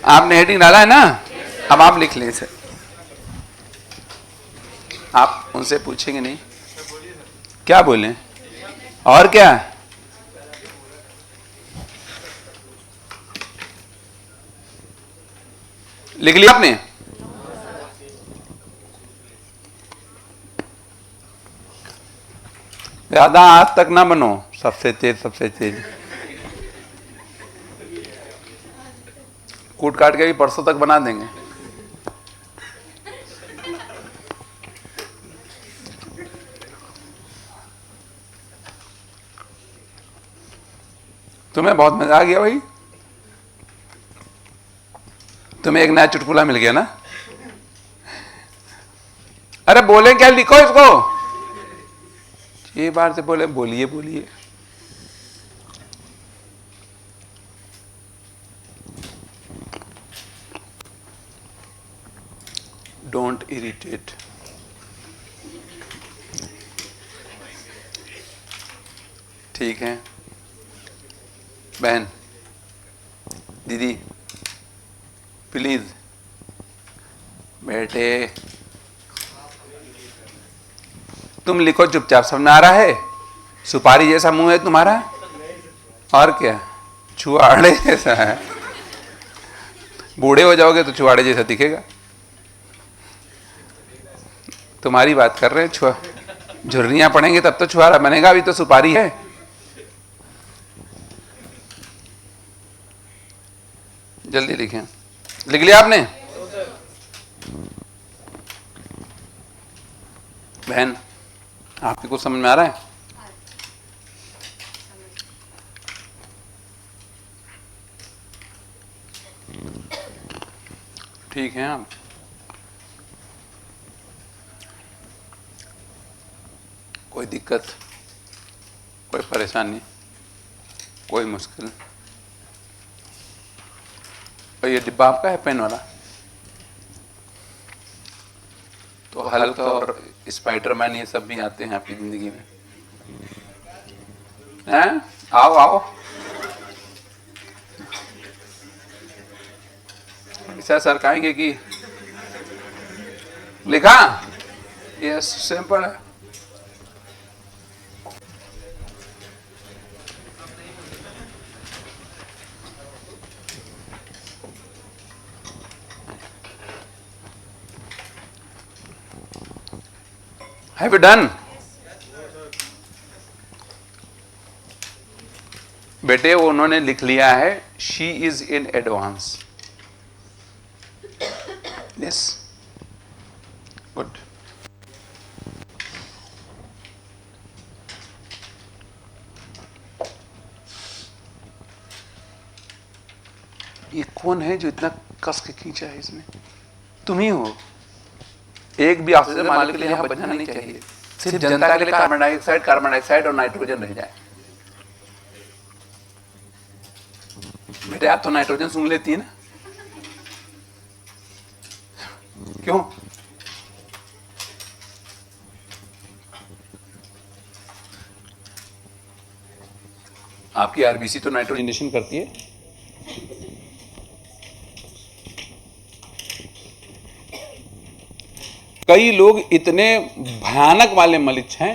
आपने हेडिंग डाला है ना, अब आप लिख लें इसे। आप उनसे पूछेंगे नहीं? क्या बोलें? और क्या? लिख लिया आपने? ज्यादा आज तक ना बनो, सबसे तेज सबसे तेज। कूट काट के भी परसों तक बना देंगे। तुम्हें बहुत मजा आ गया भाई? तुम्हें एक नया चुटकुला मिल गया ना? अरे बोले क्या, लिखो इसको। ये बार से बोले, बोलिए बोलिए। Don't irritate. ठीक है बहन, दीदी, प्लीज बैठे। तुम लिखो चुपचाप, समझ में आ रहा है? सुपारी जैसा मुंह है तुम्हारा, और क्या, छुआड़े जैसा है। बूढ़े हो जाओगे तो छुआड़े जैसा दिखेगा। तुम्हारी बात कर रहे हैं, झुर्रियां पड़ेंगे तब तो छुआरा बनेगा, अभी तो सुपारी है। जल्दी लिखें। लिख लिया आपने? बहन, आपकी कुछ समझ में आ रहा है? ठीक है आप कोई दिक्कत, कोई परेशानी, कोई मुश्किल? और ये डिब्बा आपका है पेन वाला? तो हल्क और स्पाइडरमैन ये सब भी आते हैं आपकी जिंदगी में? हैं? आओ आओ, ऐसा सरकाएंगे कि लिखा? ये सिंपल है। Have you done? बेटे वो उन्होंने लिख लिया है, she is in advance. Yes, good. ये कौन है जो इतना कस के खींचा है इसने? तुम ही हो. एक भी ऑक्सीजन मालिक के लिए यहां बचना नहीं चाहिए. सिर्फ जनता के लिए कार्बन डाइऑक्साइड और नाइट्रोजन रह जाए. बेटे आप तो नाइट्रोजन सूंघ लेती है ना, क्यों? आपकी आरबीसी तो नाइट्रोजनेशन करती है. कई लोग इतने भयानक वाले मलिच्छ हैं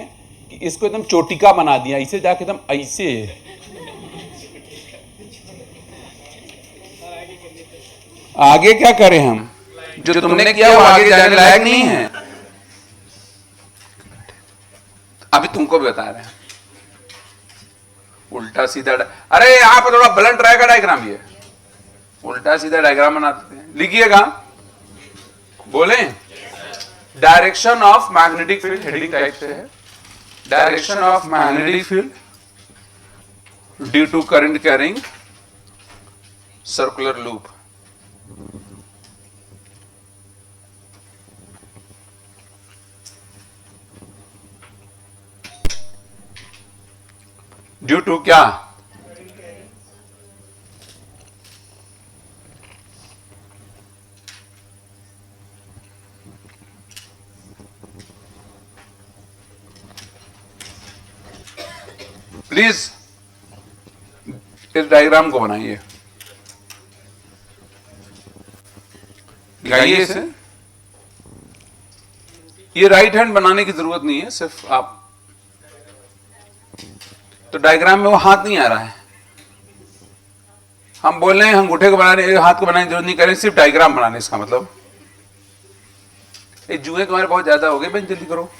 कि इसको एकदम चोटिका बना दिया, इसे जाके एकदम ऐसे. आगे क्या करें हम? जो तुमने किया वो आगे जाने लायक नहीं है. अभी तुमको भी बता रहे हैं. उल्टा सीधा अरे यहां पर थोड़ा ब्लंट रहेगा डायग्राम. ये उल्टा सीधा डायग्राम बनाते हैं. लिखिएगा, बोले direction of magnetic field, heading type से है. Direction of magnetic field due to current carrying circular loop. Due to क्या? प्लीज इस डायग्राम को बनाइए, दिखाइए इसे. ये राइट हैंड बनाने की जरूरत नहीं है, सिर्फ आप तो डायग्राम में वो हाथ नहीं आ रहा है. हम बोल रहे हैं अंगूठे को बनाने, हाथ को बनाने की जरूरत नहीं करें, सिर्फ डायग्राम बनाने. इसका मतलब ये जुए तुम्हारे बहुत ज्यादा हो गए. बहन जल्दी करो.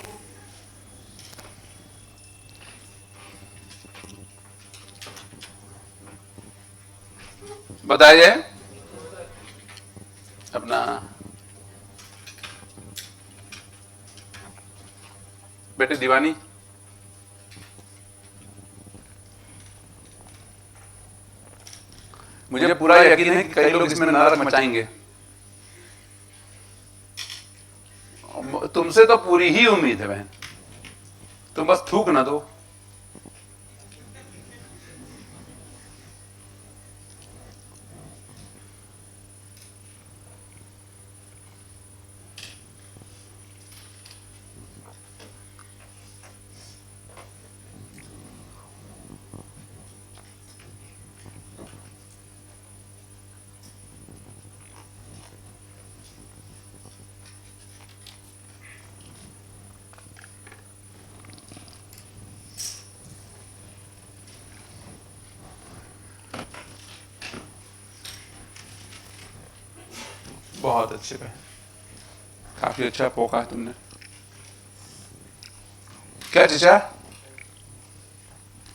बताइए अपना बेटे दीवानी. मुझे पूरा यकीन है कि कई लोग इसमें नरक मचाएंगे. तुमसे तो पूरी ही उम्मीद है बहन, तुम बस थूक ना दो. बहुत अच्छे बहन, काफी अच्छा पोका तुमने. क्या चचा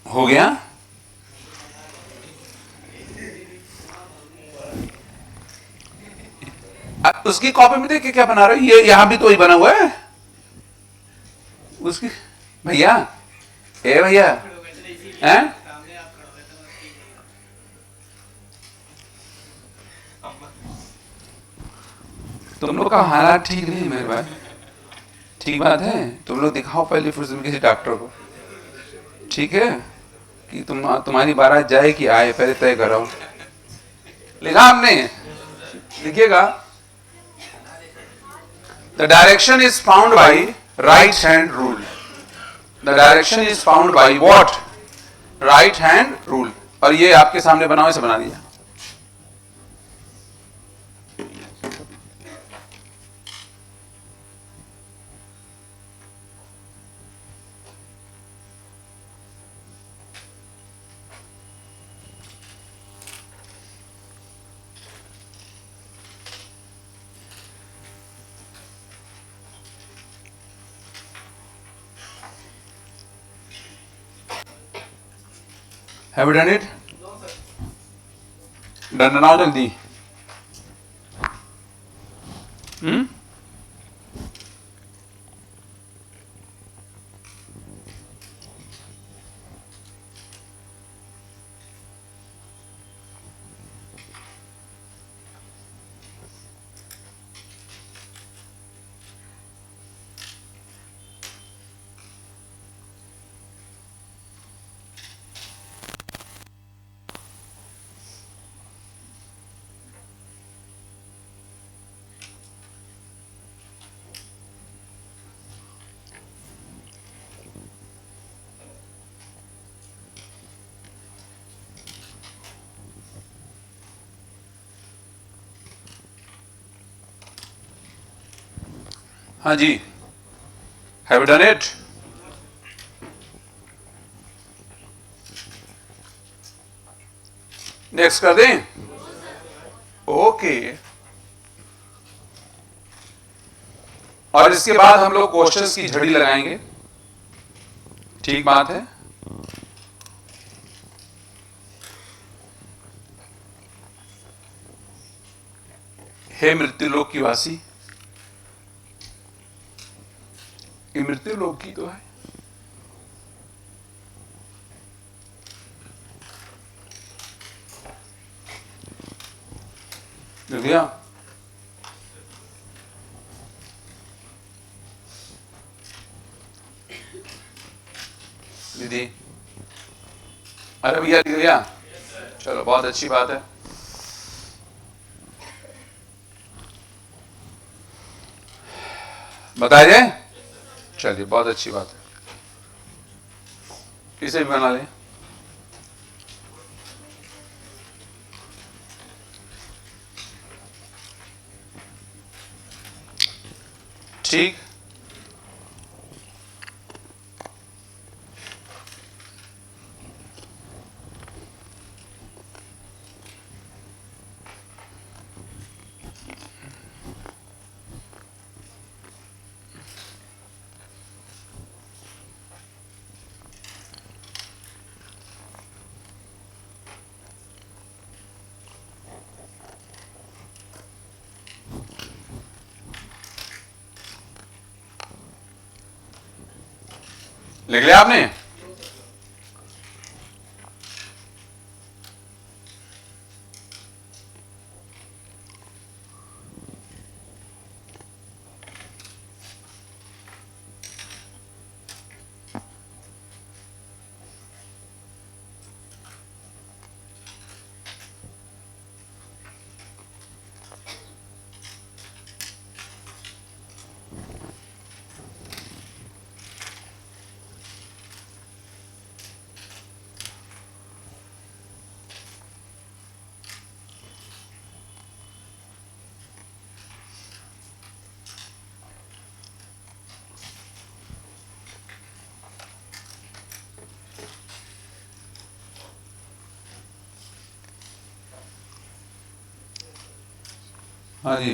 हो गया? उसकी कॉपी में देखिए क्या बना रहे हो. ये यहां भी तो ही बना हुआ है उसकी. भैया ए भैया हैं, तुम लोग का हालात ठीक नहीं मेरे भाई. ठीक बात है, तुम लोग दिखाओ पहले फिर किसी डॉक्टर को. ठीक है कि तुम्हारी बारात जाए कि आए, पहले तय कराओ. लिखा हमने, लिखिएगा. The direction is found by right hand rule. The direction is found by what? Right hand rule. और ये आपके सामने बना हुआ, इसे बना दिया. Have you done it? Done बनाओ जल्दी। हाँ जी, have you done it? Next कर दें? ओके। और इसके बाद हम लोग क्वेश्चंस की झड़ी लगाएंगे, ठीक बात है? हे मृत्युलोक की वासी, ये मृत्यु लोक की तो है। दिव्या, दीदी, अरे भैया दिव्या, चलो बहुत अच्छी बात है। बताया जाए? चलिए बहुत अच्छी बात है। इसे भी बना लें। ठीक, लिख लिया आपने? हाँ जी,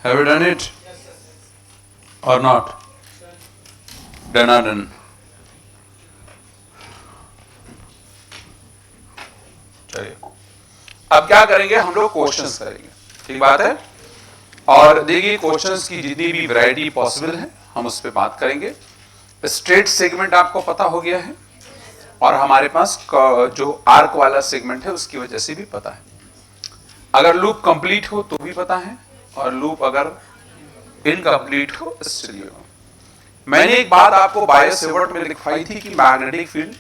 हैव यू डन इट और नॉट? Done are done. चलिए अब क्या करेंगे, हम लोग क्वेश्चंस करेंगे, ठीक बात है? और देखिए क्वेश्चंस की जितनी भी वैरायटी पॉसिबल है हम उस पर बात करेंगे। स्ट्रेट सेगमेंट आपको पता हो गया है, और हमारे पास जो आर्क वाला सेगमेंट है उसकी वजह से भी पता है। अगर लूप कंप्लीट हो तो भी पता है, और लूप अगर इनकम्प्लीट हो इसलिए हो। मैंने एक बात आपको बायस सेवर्ट में लिखवाई थी कि मैग्नेटिक फील्ड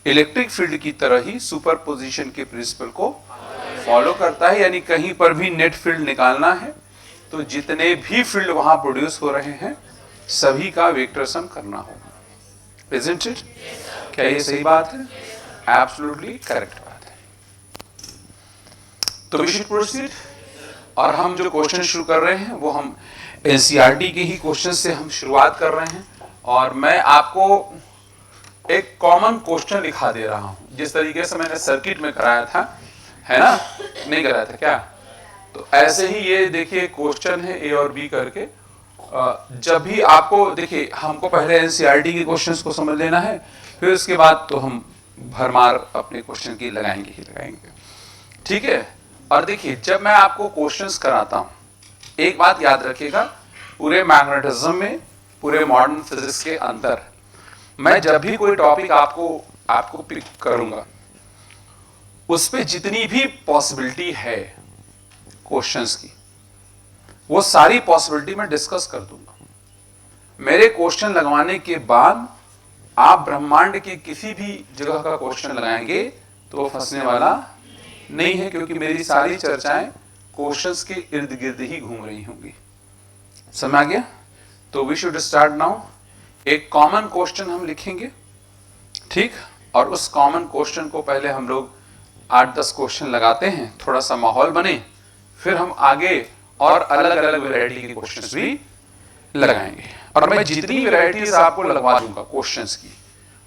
इलेक्ट्रिक फील्ड की तरह ही सुपरपोजिशन के प्रिंसिपल को फॉलो करता है, यानी कहीं पर भी नेट फील्ड निकालना है तो जितने भी फील्ड वहां प्रोड्यूस हो रहे हैं सभी का वेक्टर सम करना होगा। Isn't it? क्या ये सही बात है? एब्सोल्युटली करेक्ट बात है। तो वी शुड प्रोसीड, और हम जो क्वेश्चन शुरू कर रहे हैं वो हम एनसीईआरटी के ही क्वेश्चन से हम शुरुआत कर रहे हैं। और मैं आपको एक कॉमन क्वेश्चन लिखा दे रहा हूं, जिस तरीके से मैंने सर्किट में कराया था, है ना? नहीं कराया था क्या? तो ऐसे ही ये देखिए क्वेश्चन है ए और बी करके। जब भी आपको देखिए, हमको पहले एनसीईआरटी के क्वेश्चंस को समझ लेना है, फिर उसके बाद तो हम भरमार अपने क्वेश्चन की लगाएंगे ही लगाएंगे, ठीक है। और देखिए, जब मैं आपको क्वेश्चंस कराता हूं, एक बात याद रखिएगा, पूरे मैग्नेटिज्म में, पूरे मॉडर्न फिजिक्स के अंदर, मैं जब भी कोई टॉपिक आपको पिक करूंगा, उस पे जितनी भी पॉसिबिलिटी है क्वेश्चंस की, वो सारी पॉसिबिलिटी मैं डिस्कस कर दूंगा। मेरे क्वेश्चन लगवाने के बाद आप ब्रह्मांड के किसी भी जगह का क्वेश्चन लगाएंगे तो वो फंसने वाला नहीं है, क्योंकि मेरी सारी चर्चाएं क्वेश्चंस के इर्द गिर्द ही घूम रही होंगी। समझ आ गया? तो वी शुड स्टार्ट नाउ। एक कॉमन क्वेश्चन हम लिखेंगे, ठीक, और उस कॉमन क्वेश्चन को पहले हम लोग 8-10 क्वेश्चन लगाते हैं, थोड़ा सा माहौल बने, फिर हम आगे और अलग अलग वैरायटी के क्वेश्चंस भी लगाएंगे। और मैं जितनी वैरायटीज आपको लगवा दूंगा क्वेश्चंस की,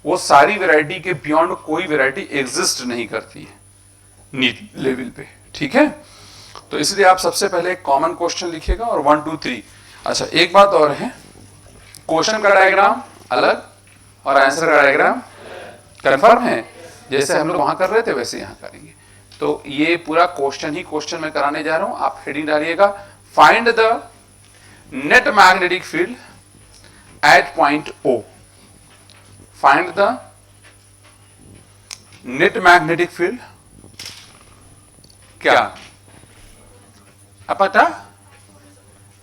वो सारी वैरायटी के बियॉन्ड कोई वैरायटी एग्जिस्ट नहीं करती है नीट लेवल पे, ठीक है। तो इसलिए आप सबसे पहले एक कॉमन क्वेश्चन लिखिएगा और 1 2 3। अच्छा, एक बात और है, क्वेश्चन का डायग्राम अलग और आंसर का डायग्राम कंफर्म है। जैसे हम लोग वहां कर रहे थे वैसे यहां करेंगे। तो ये पूरा क्वेश्चन मैं कराने जा रहा हूं, आप हेडिंग डालिएगा, find the net magnetic field eight point O। Find the net magnetic field क्या पता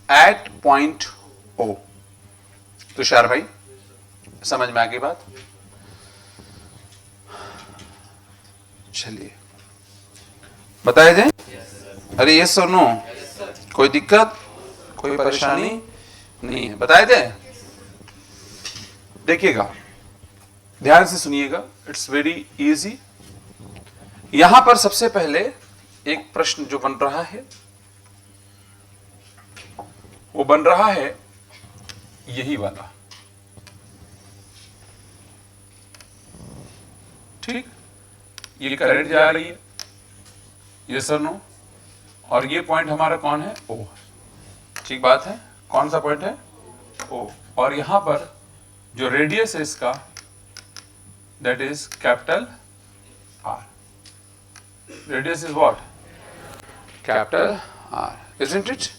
एट पॉइंट O। तुषार भाई, समझ में आ गई बात? चलिए बताए दें। अरे यस और नो, कोई दिक्कत, कोई परेशानी नहीं है, बताए दें। देखिएगा, ध्यान से सुनिएगा, इट्स वेरी इजी। यहां पर सबसे पहले एक प्रश्न जो बन रहा है, वो बन रहा है यही वाला, ठीक। ये करंट जा रही है, ये सर नो, और ये पॉइंट हमारा कौन है? O, ठीक बात है। कौन सा पॉइंट है? O। और यहां पर जो रेडियस है इसका, that is capital R। Radius is what? Capital R, isn't it?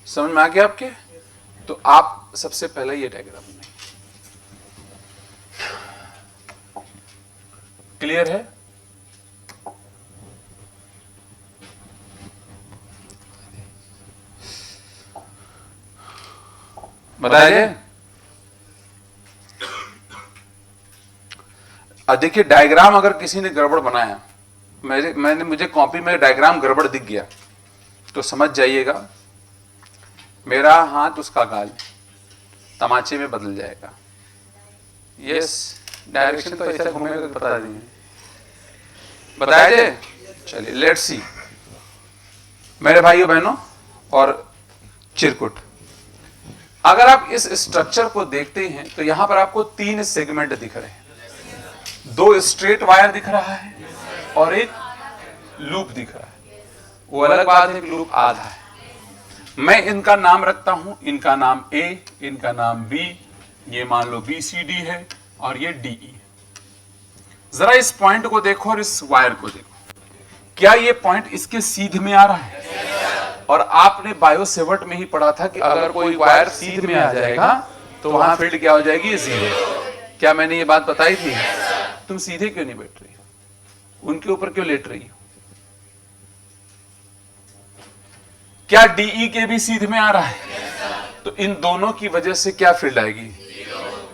समझ में आ गया आपके? तो आप सबसे पहले ये डायग्राम बनाइए। क्लियर है? बताइए। अब देखिए, डायग्राम अगर किसी ने गड़बड़ बनाया, मुझे कॉपी में डायग्राम गड़बड़ दिख गया, तो समझ जाइएगा मेरा हाथ उसका गाल तमाचे में बदल जाएगा। यस, डायरेक्शन तो ऐसा घूमेगा, बता देंगे, बताया जाए। चलिए लेट्स सी मेरे भाइयों बहनों और चिरकुट, अगर आप इस स्ट्रक्चर को देखते हैं तो यहां पर आपको 3 सेगमेंट दिख रहे हैं। 2 स्ट्रेट वायर दिख रहा है और एक लूप दिख रहा है। वो अलग बात है कि लूप आधा है। मैं इनका नाम रखता हूं, इनका नाम A, इनका नाम B, ये मान लो BCD है और ये DE। जरा इस पॉइंट को देखो और इस वायर को देखो, क्या ये पॉइंट इसके सीध में आ रहा है? और आपने बायो सेवर्ट में ही पढ़ा था कि अगर कोई वायर सीध में आ जाएगा तो वहां फील्ड क्या हो जाएगी? जीरो। क्या मैंने ये बात बताई थी? तुम सीधे क्यों नहीं बैठ रही, उनके ऊपर क्यों लेट रही हो? क्या DE के भी सीध में आ रहा है? तो इन दोनों की वजह से क्या फील्ड आएगी?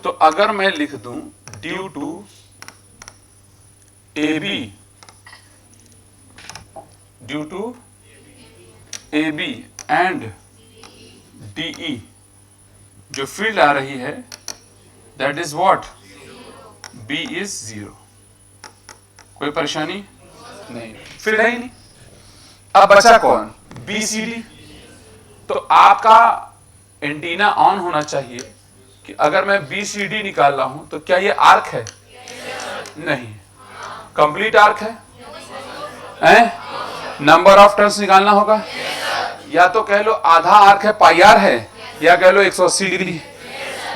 तो अगर मैं लिख दूं due to AB and DE, जो फील्ड आ रही है that is what? B is 0। कोई परेशानी नहीं, फील्ड है ही नहीं। अब बचा कौन? BCD। तो आपका एंटीना ऑन होना चाहिए कि अगर मैं BCD निकाल रहा हूं तो क्या ये आर्क है? नहीं, कंप्लीट आर्क है? नंबर ऑफ टर्न्स निकालना होगा, या तो कह लो आधा आर्क है, पाई आर है, या कह लो 180 डिग्री,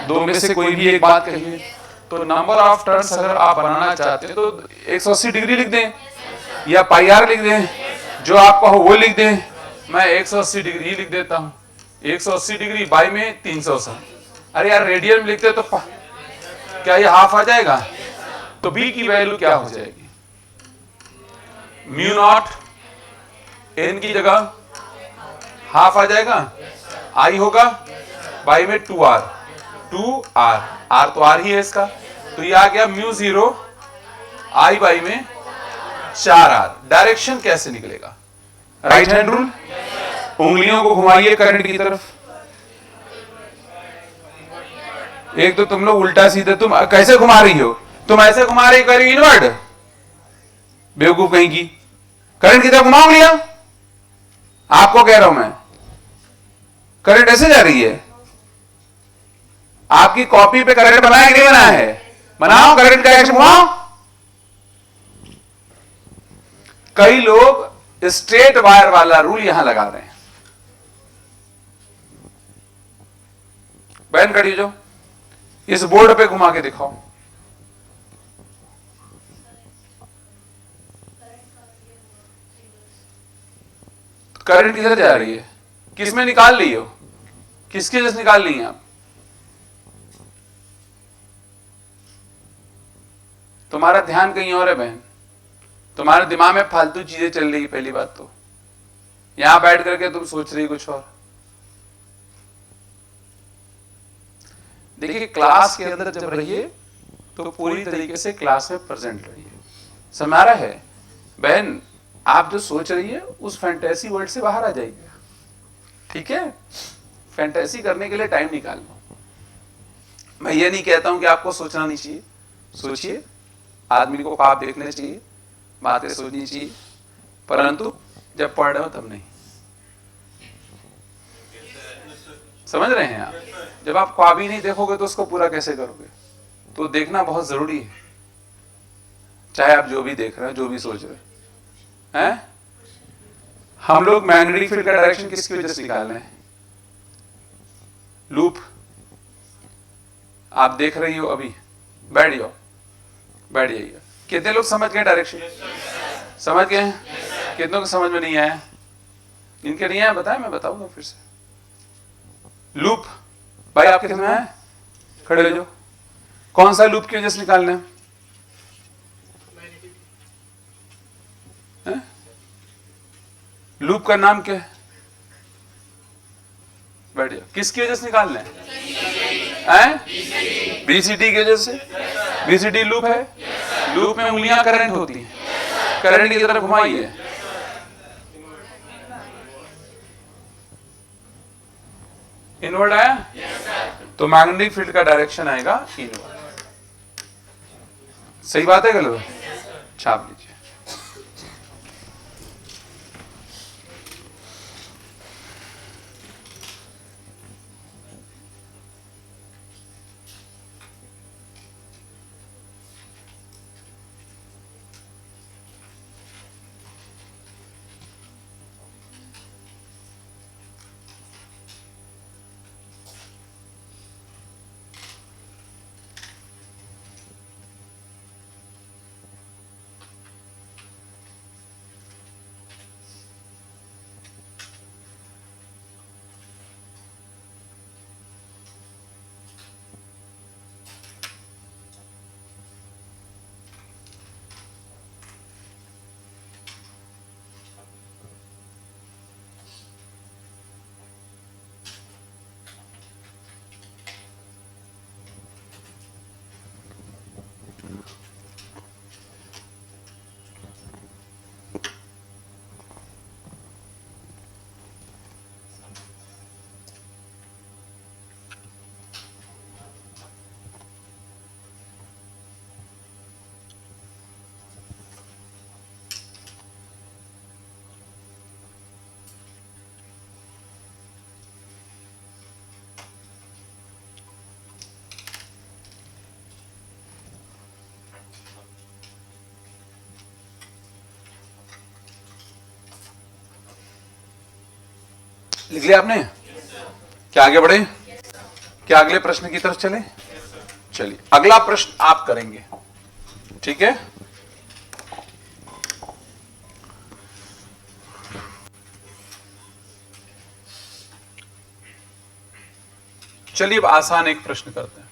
दो में से कोई भी एक बात कहिए। तो नंबर ऑफ टर्न्स अगर आप बनाना चाहते हैं तो 180 डिग्री लिख दें या पाई आर लिख दें, जो आपका हो वो लिख दें। मैं 180 डिग्री ही लिख देता हूं। 180 डिग्री बाई में 360। अरे यार रेडियन में लिखते तो क्या ये हाफ आ जाएगा? तो बी की वैल्यू क्या हो जाएगी? म्यू नॉट एन की जगह हाफ आ जाएगा, आई होगा बाई में 2r, 2r, r तो r ही है इसका, तो ये आ गया म्यू 0 आई बाई में 4r। डायरेक्शन कैसे निकलेगा? राइट हैंड रूल, उंगलियों को घुमाइए करंट की तरफ। एक तो तुम लोग उल्टा सीधे, तुम कैसे घुमा रही हो? तुम ऐसे घुमा रही करेगी इनवर्ड, बेवकूफ कहीं की। करंट की तरफ घुमाओ लिया, आपको कह रहा हूं मैं, करंट ऐसे जा रही है। आपकी कॉपी पे करंट बनाया कि नहीं बनाया है? बनाओ करंट का एक्शन घुमाओ। कई लोग स्ट्रेट वायर वाला रूल यहां लगा रहे हैं। बहन खड़ी जो, इस बोर्ड पे घुमा के दिखाओ। करंट किधर जा रही है? किसमें निकाल ली हो? किसके जैसे निकाल ली हैं आप? तुम्हारा ध्यान कहीं और है बहन, तुम्हारे दिमाग में फालतू चीजें चल रही। पहली बात तो यहां बैठ करके तुम सोच रही कुछ और। देखिए क्लास के अंदर जब रहिए तो पूरी तरीके से क्लास में प्रेजेंट रहिए। समझ आ रहा है बहन? आप जो सोच रही है उस फैंटेसी वर्ल्ड से बाहर आ जाइए, ठीक है? फैंटेसी करने के लिए टाइम निकाल लो। मैं ये नहीं कहता हूं कि आपको सोचना नहीं चाहिए, सोचिए, आदमी को ख्वाब देखने चाहिए, बातें सोचनी चाहिए, परंतु जब पढ़ रहे हो तब नहीं। समझ रहे हैं आप? जब आप ख्वाब ही नहीं देखोगे तो उसको पूरा कैसे करोगे? तो देखना बहुत जरूरी है, चाहे आप जो भी देख रहे हो, जो भी सोच रहे हैं। हम लोग मैग्नेटिक फील्ड का डायरेक्शन किसकी वजह से निकाल रहे हैं? लूप। आप देख रही हो अभी, बैठ जाओ, बैठ जाइए। कितने लोग समझ गए डायरेक्शन? समझ गए? कितनों को समझ में नहीं आया? इनके नहीं आया बताए, मैं बताऊंगा फिर से। लूप भाई आप कितने आए? खड़े हो जाओ। कौन सा लूप की वजह से निकालना है? लूप का नाम क्या है? बैठ जाओ। किसकी वजह से निकालना है? बीसीडी की वजह से। बीसीडी लूप है, लूप में उंगलियां करंट होती हैं, करंट की तरफ घुमाइए। इनवर्ड आया? तो मैग्नेटिक फील्ड का डायरेक्शन आएगा इनवर्ड। सही बात है गलत? छाप लीजिए। लिख लिया आपने? क्या आगे बढ़े? क्या अगले प्रश्न की तरफ चले? चलिए अगला प्रश्न आप करेंगे, ठीक है। चलिए अब आसान एक प्रश्न करते हैं।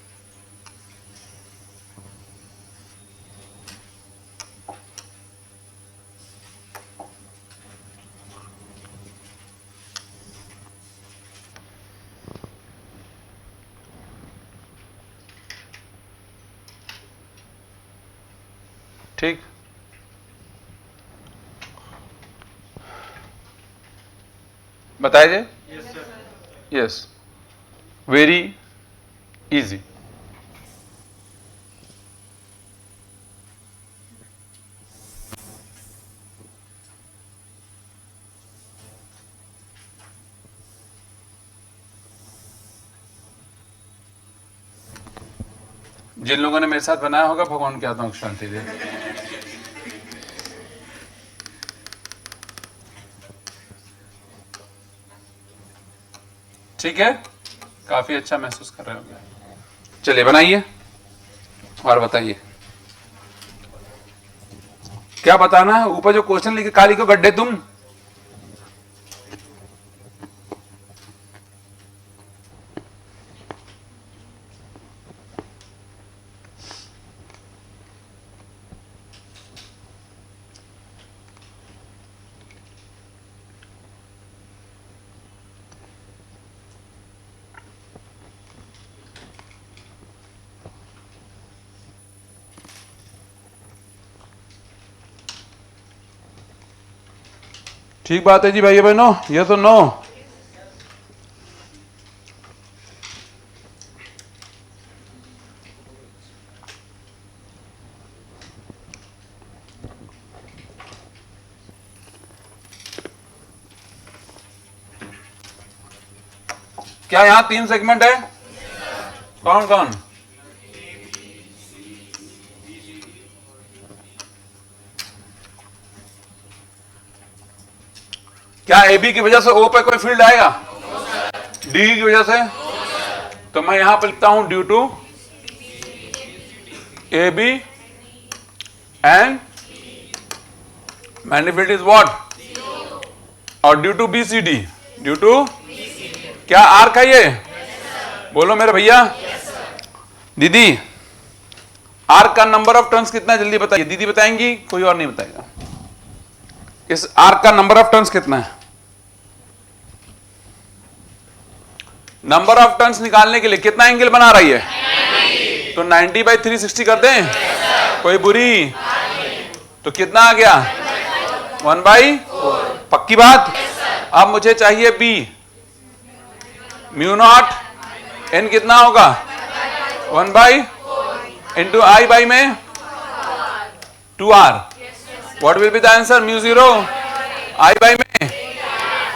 ठीक, बताइए। Yes, very easy. जिन लोगों ने मेरे साथ बनाया होगा भगवान के आत्मा को शांति दे। ठीक है, काफी अच्छा महसूस कर रहे होंगे। चलिए बनाइए और बताइए क्या बताना है। ऊपर जो क्वेश्चन लिखे काली को गड्ढे तुम, ठीक बात है जी भाइयों बहनों, ये तो नो। क्या यहां 3 सेगमेंट है? कौन कौन? क्या ए बी की वजह से ओ पे कोई फील्ड आएगा? डी की वजह से? तो मैं यहां पर लिखता हूं due to A B and magnetic field is what? और due to B C D, due to क्या आर्क है ये? बोलो मेरे भैया। दीदी आर्क का नंबर ऑफ टर्न्स कितना, जल्दी बताइए। दीदी बताएंगी, कोई और नहीं बताएगा। इस आर्क का नंबर ऑफ टर्न्स कितना है? नंबर ऑफ टर्न्स निकालने के लिए कितना एंगल बना रही है? 90। तो 90/360 कर दें? कोई बुरी? तो कितना आ गया? 1/4। पक्की बात? अब मुझे चाहिए बी। म्यू नॉट एन कितना होगा? 1/4 इंटू आई बाई में 2r। What will be the answer? Mu 0 I by में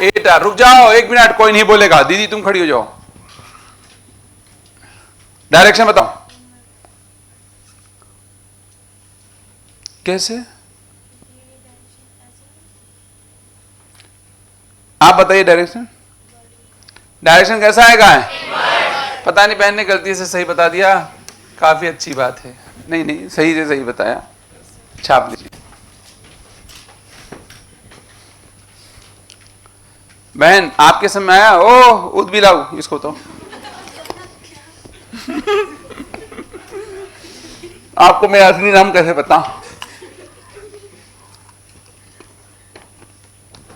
8r। रुक जाओ 1 मिनट, कोई नहीं बोलेगा। दीदी तुम खड़ी हो जाओ, डायरेक्शन बताओ कैसे। आप बताइए डायरेक्शन। डायरेक्शन कैसा आएगा? पता नहीं, बहन ने गलती से सही बता दिया, काफी अच्छी बात है। नहीं नहीं, सही से सही बताया, छाप लीजिए। बहन आपके समय आया? ओ उद भी लाओ इसको तो। आपको मेरा असली नाम कैसे पता?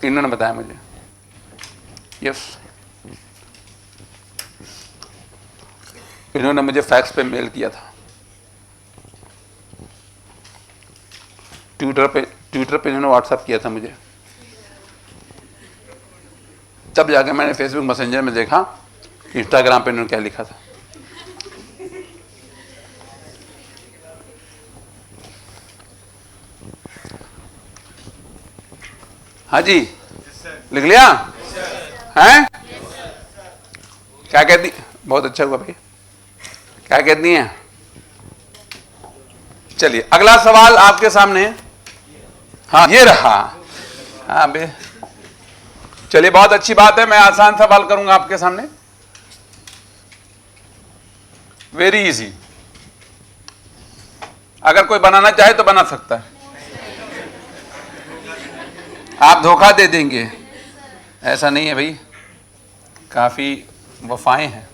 इन्होंने बताया मुझे। यस, इन्होंने मुझे फैक्स पे मेल किया था। ट्विटर पे इन्होंने व्हाट्सएप किया था मुझे। तब जाके मैंने फेसबुक मैसेंजर में देखा, इंस्टाग्राम पे इन्होंने क्या लिखा था। हाँ जी, लिख लिया हैं? क्या कहती? बहुत अच्छा हुआ भाई। क्या कहती हैं? चलिए अगला सवाल आपके सामने। हाँ ये रहा। हाँ बे, चलिए बहुत अच्छी बात है। मैं आसान सवाल करूंगा आपके सामने, वेरी इजी। अगर कोई बनाना चाहे तो बना सकता है। आप धोखा दे देंगे, ऐसा नहीं है भाई, काफी वफाएं हैं।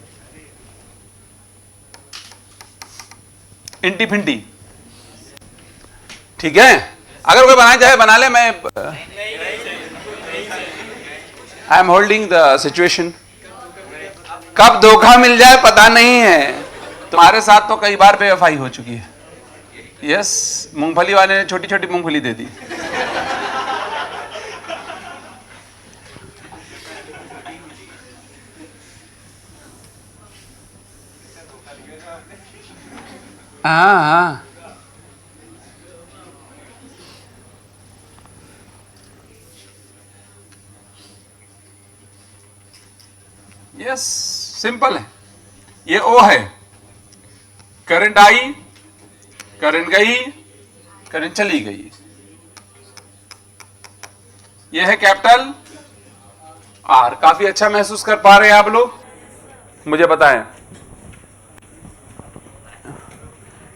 इंटी फिंटी, ठीक है, अगर कोई बनाना चाहे बना ले। मैं I am holding the situation. कब धोखा मिल जाए पता नहीं है। तुम्हारे साथ तो कई बार बेवफाई हो चुकी है। यस, मूंगफली वाले ने छोटी छोटी मूंगफली दे दी। हाँ हाँ, यस, सिंपल है। ये ओ है, करंट आई, करंट गई, करंट चली गई। ये है कैपिटल आर। काफी अच्छा महसूस कर पा रहे हैं आप लोग? मुझे बताएं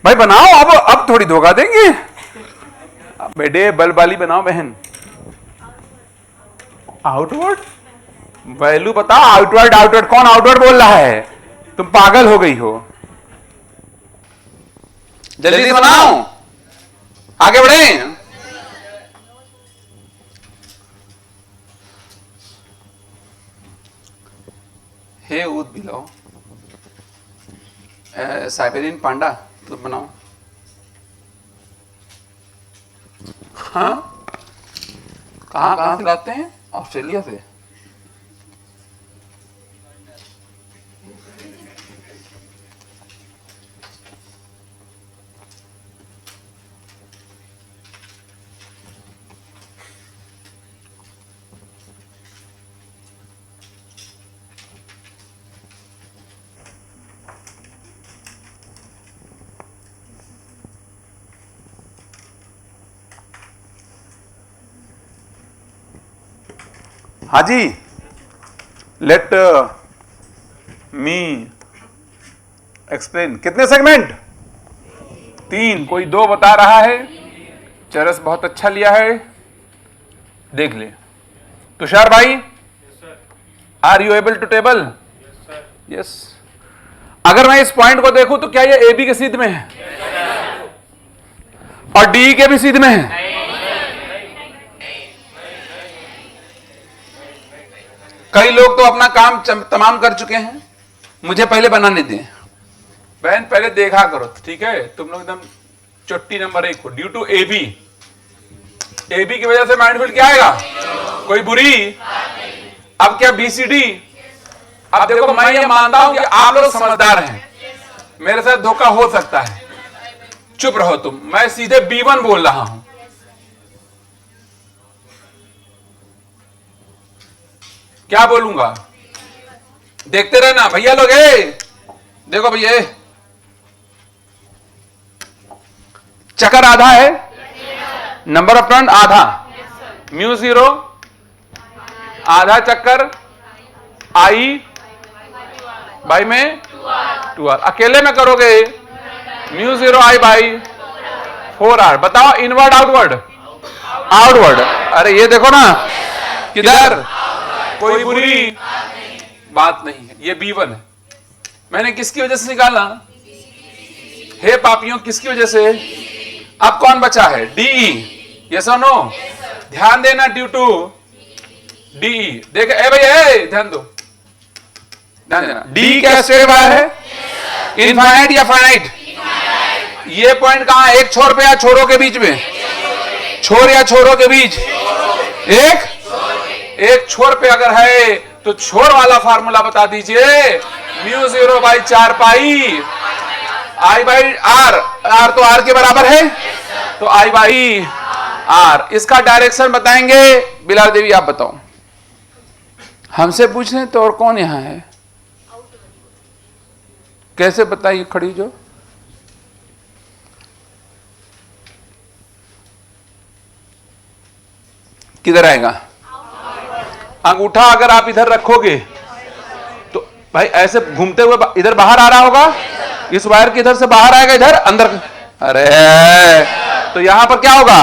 भाई, बनाओ अब थोड़ी धोखा देंगे। अब बेटे बल्ब वाली बनाओ बहन। आउटवर्ड वैल्यू बताओ। आउटवर्ड आउटवर्ड कौन आउटवर्ड बोल रहा है? तुम पागल हो गई हो। जल्दी से बनाओ, आगे बढ़े। हे ऊद बिलो, साइबेरियन पांडा, तुम बनाओ। हाँ, कहां से लाते हैं? ऑस्ट्रेलिया से। हाँ जी, लेट मी एक्सप्लेन। कितने सेगमेंट? 3। कोई 2 बता रहा है। चरस बहुत अच्छा लिया है, देख ले। तुषार भाई, are you able to table? Yes. अगर मैं इस पॉइंट को देखूं तो क्या ये ए बी के सीध में है? और डी के भी सीध में है? कई लोग तो अपना काम तमाम कर चुके हैं, मुझे पहले बनाने दें। बहन पहले देखा करो, ठीक है? तुम लोग एकदम चुट्टी नंबर 1 हो। ड्यू टू एबी, एबी की वजह से माइंडफुल क्या आएगा? कोई बुरी। अब क्या बीसीडी? अब देखो, मैं ये मानता हूं कि आप लोग समझदार हैं, मेरे साथ धोखा हो सकता है। चुप रहो तुम, मैं सीधे B1 बोल रहा हूं। क्या बोलूंगा? देखते रहना भैया लोग। देखो भैया, चक्कर आधा है, नंबर ऑफ टर्न आधा, म्यू 0 आधा चक्कर आई बाई में 2R। अकेले में करोगे म्यू 0 आई बाई 4R। बताओ इनवर्ड आउटवर्ड? आउटवर्ड। अरे ये देखो ना, किधर? कोई बुरी बात नहीं है। ये B1 है। मैंने किसकी वजह से निकाला? हे पापियों, किसकी वजह से? अब कौन बचा है? DE। यस और नो? ध्यान देना, ड्यू टू DE। देख भाई, ध्यान दो, ध्यान देना। D क्या स्टेट वायर है? इनफाइनाइट या फाइनाइट? ये पॉइंट कहां है? एक छोर पे या छोरों के बीच में? छोर या छोरों के बीच? एक छोर पे अगर है तो छोर वाला फार्मूला बता दीजिए। Mu 0 by 4 pi I by R. R तो आर के बराबर है, तो आई बाई आर। इसका डायरेक्शन बताएंगे। बिलाल देवी आप बताओ। हमसे पूछ रहे तो और कौन यहां है? कैसे बताइए? खड़ी जो किधर आएगा? अंगूठा अगर आप इधर रखोगे तो भाई ऐसे घूमते हुए इधर बाहर आ रहा होगा। इस वायर के इधर से बाहर आएगा, इधर अंदर अरे तो यहां पर क्या होगा?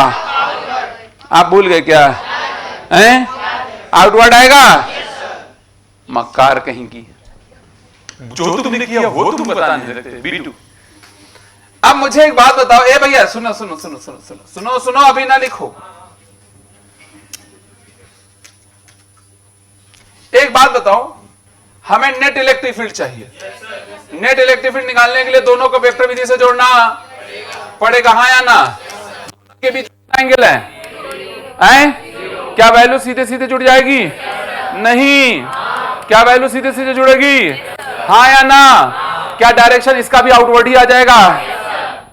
आप भूल गए क्या? हैं? आउटवर्ड आएगा? मक्कार कहीं की, जो तुमने किया वो तुम बता नहीं सकते। B2। अब मुझे एक बात बताओ, ए भैया सुनो सुनो सुनो सुनो सुनो सुनो सुनो, अभी ना लिखो। एक बात बताओ, हमें नेट इलेक्ट्रिक फील्ड चाहिए। नेट इलेक्ट्रिक फील्ड निकालने के लिए दोनों को वेक्टर विधि से जोड़ना पड़ेगा, हाँ या ना? के बीच एंगल है, क्या वैल्यू सीधे सीधे जुड़ जाएगी? नहीं। क्या वैल्यू सीधे सीधे जुड़ेगी? हाँ या ना? क्या डायरेक्शन इसका भी आउटवर्ड ही आ जाएगा?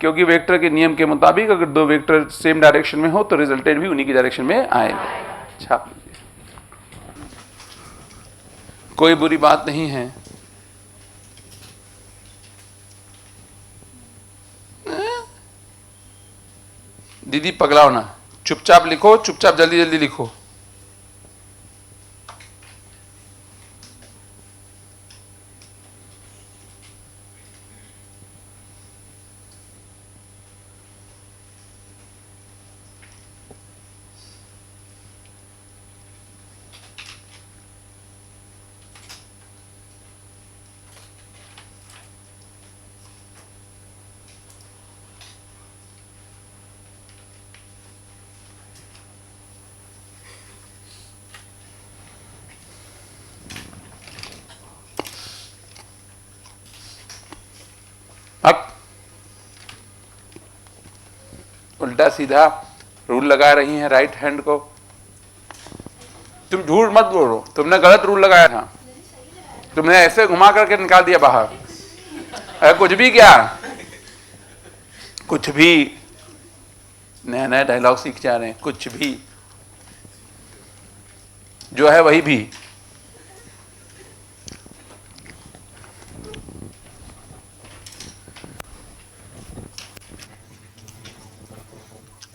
क्योंकि वेक्टर के नियम के मुताबिक अगर दो वेक्टर सेम डायरेक्शन में हो तो रिजल्टेंट भी उन्हीं की डायरेक्शन में आएगा। छाप लीजिए, कोई बुरी बात नहीं है। दीदी पगलाओ ना, चुपचाप लिखो, चुपचाप जल्दी जल्दी लिखो। अब उल्टा सीधा रूल लगा रही हैं राइट हैंड को। तुम झूठ मत बोलो, तुमने गलत रूल लगाया था। तुमने ऐसे घुमा करके निकाल दिया बाहर। अरे कुछ भी, क्या कुछ भी नया नया डायलॉग सीख जा रहे हैं। कुछ भी जो है वही भी।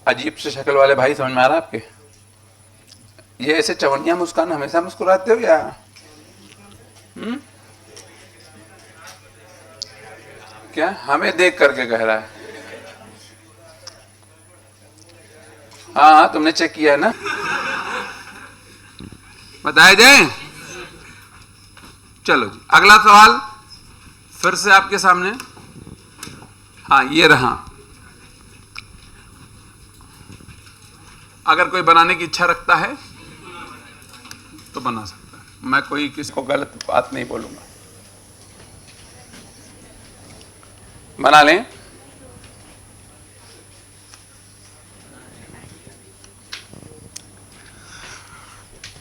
अजीब से शक्ल वाले भाई, समझ में आ रहा है आपके? ये ऐसे चवनिया मुस्कान हमेशा मुस्कुराते हो या? क्या हमें देख करके कह रहा है? हाँ हाँ, तुमने चेक किया है ना? बताया जाए? चलो जी, अगला सवाल फिर से आपके सामने। हाँ, ये रहा। अगर कोई बनाने की इच्छा रखता है तो बना सकता है, मैं कोई किसी को गलत बात नहीं बोलूंगा। बना लें।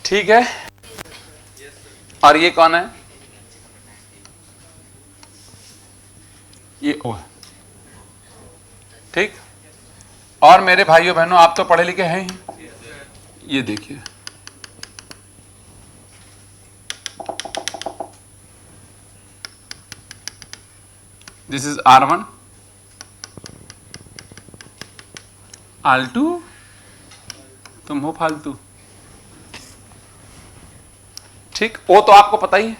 ठीक है। और ये कौन है? ये ओ है। ठीक। और मेरे भाइयों बहनों, आप तो पढ़े लिखे हैं ही। ये देखिए, दिस इज R1, R2। तुम हो फालतू। ठीक, वो तो आपको पता ही है।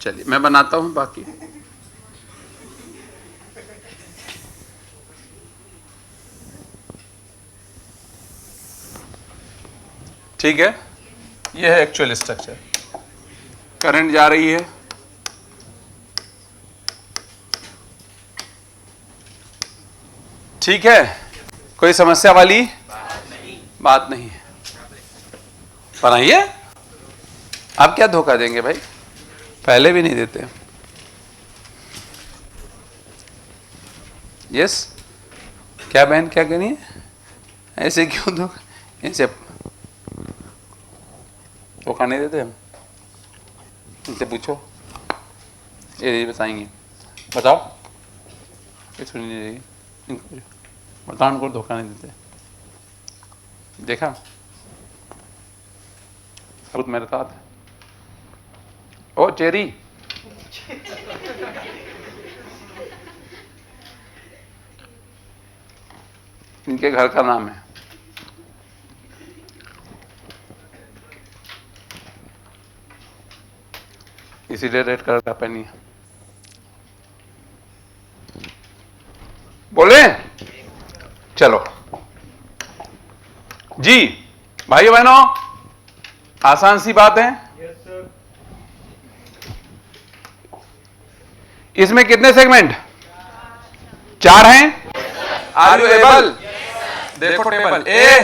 चलिए मैं बनाता हूं बाकी। ठीक है, यह है एक्चुअल स्ट्रक्चर। करंट जा रही है, ठीक है। कोई समस्या वाली बात नहीं है। बनाइए। आप क्या धोखा देंगे भाई, पहले भी नहीं देते। यस, क्या बहन क्या कहनी है? ऐसे क्यों धोखा? ऐसे धोखा नहीं देते हम। इनसे पूछो, ये बताएंगे। बताओ, ये सुनी नहीं रही। इनको बताओ, उनको धोखा नहीं देते। देखा, सबूत मेरे साथ है। ओ चेरी, इनके घर का नाम है। इसीलिए रेड कलर का पहनी है। बोले चलो जी भाइयों बहनों, आसान सी बात है। इसमें कितने सेगमेंट? 4 हैं। Are you able? देखो table A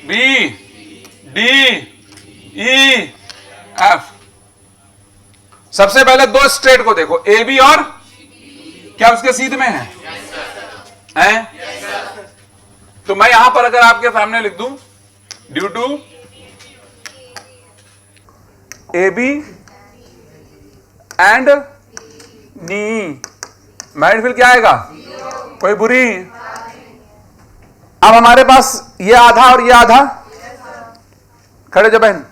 B D E F. सबसे पहले 2 स्ट्रेट को देखो, ए बी, और क्या उसके सीध में है? हैं? तो मैं यहां पर अगर आपके सामने लिख दूं due to A B and D, मैरिड फिल क्या आएगा? कोई बुरी? अब हमारे पास ये आधा और ये आधा, खड़े जो बहन,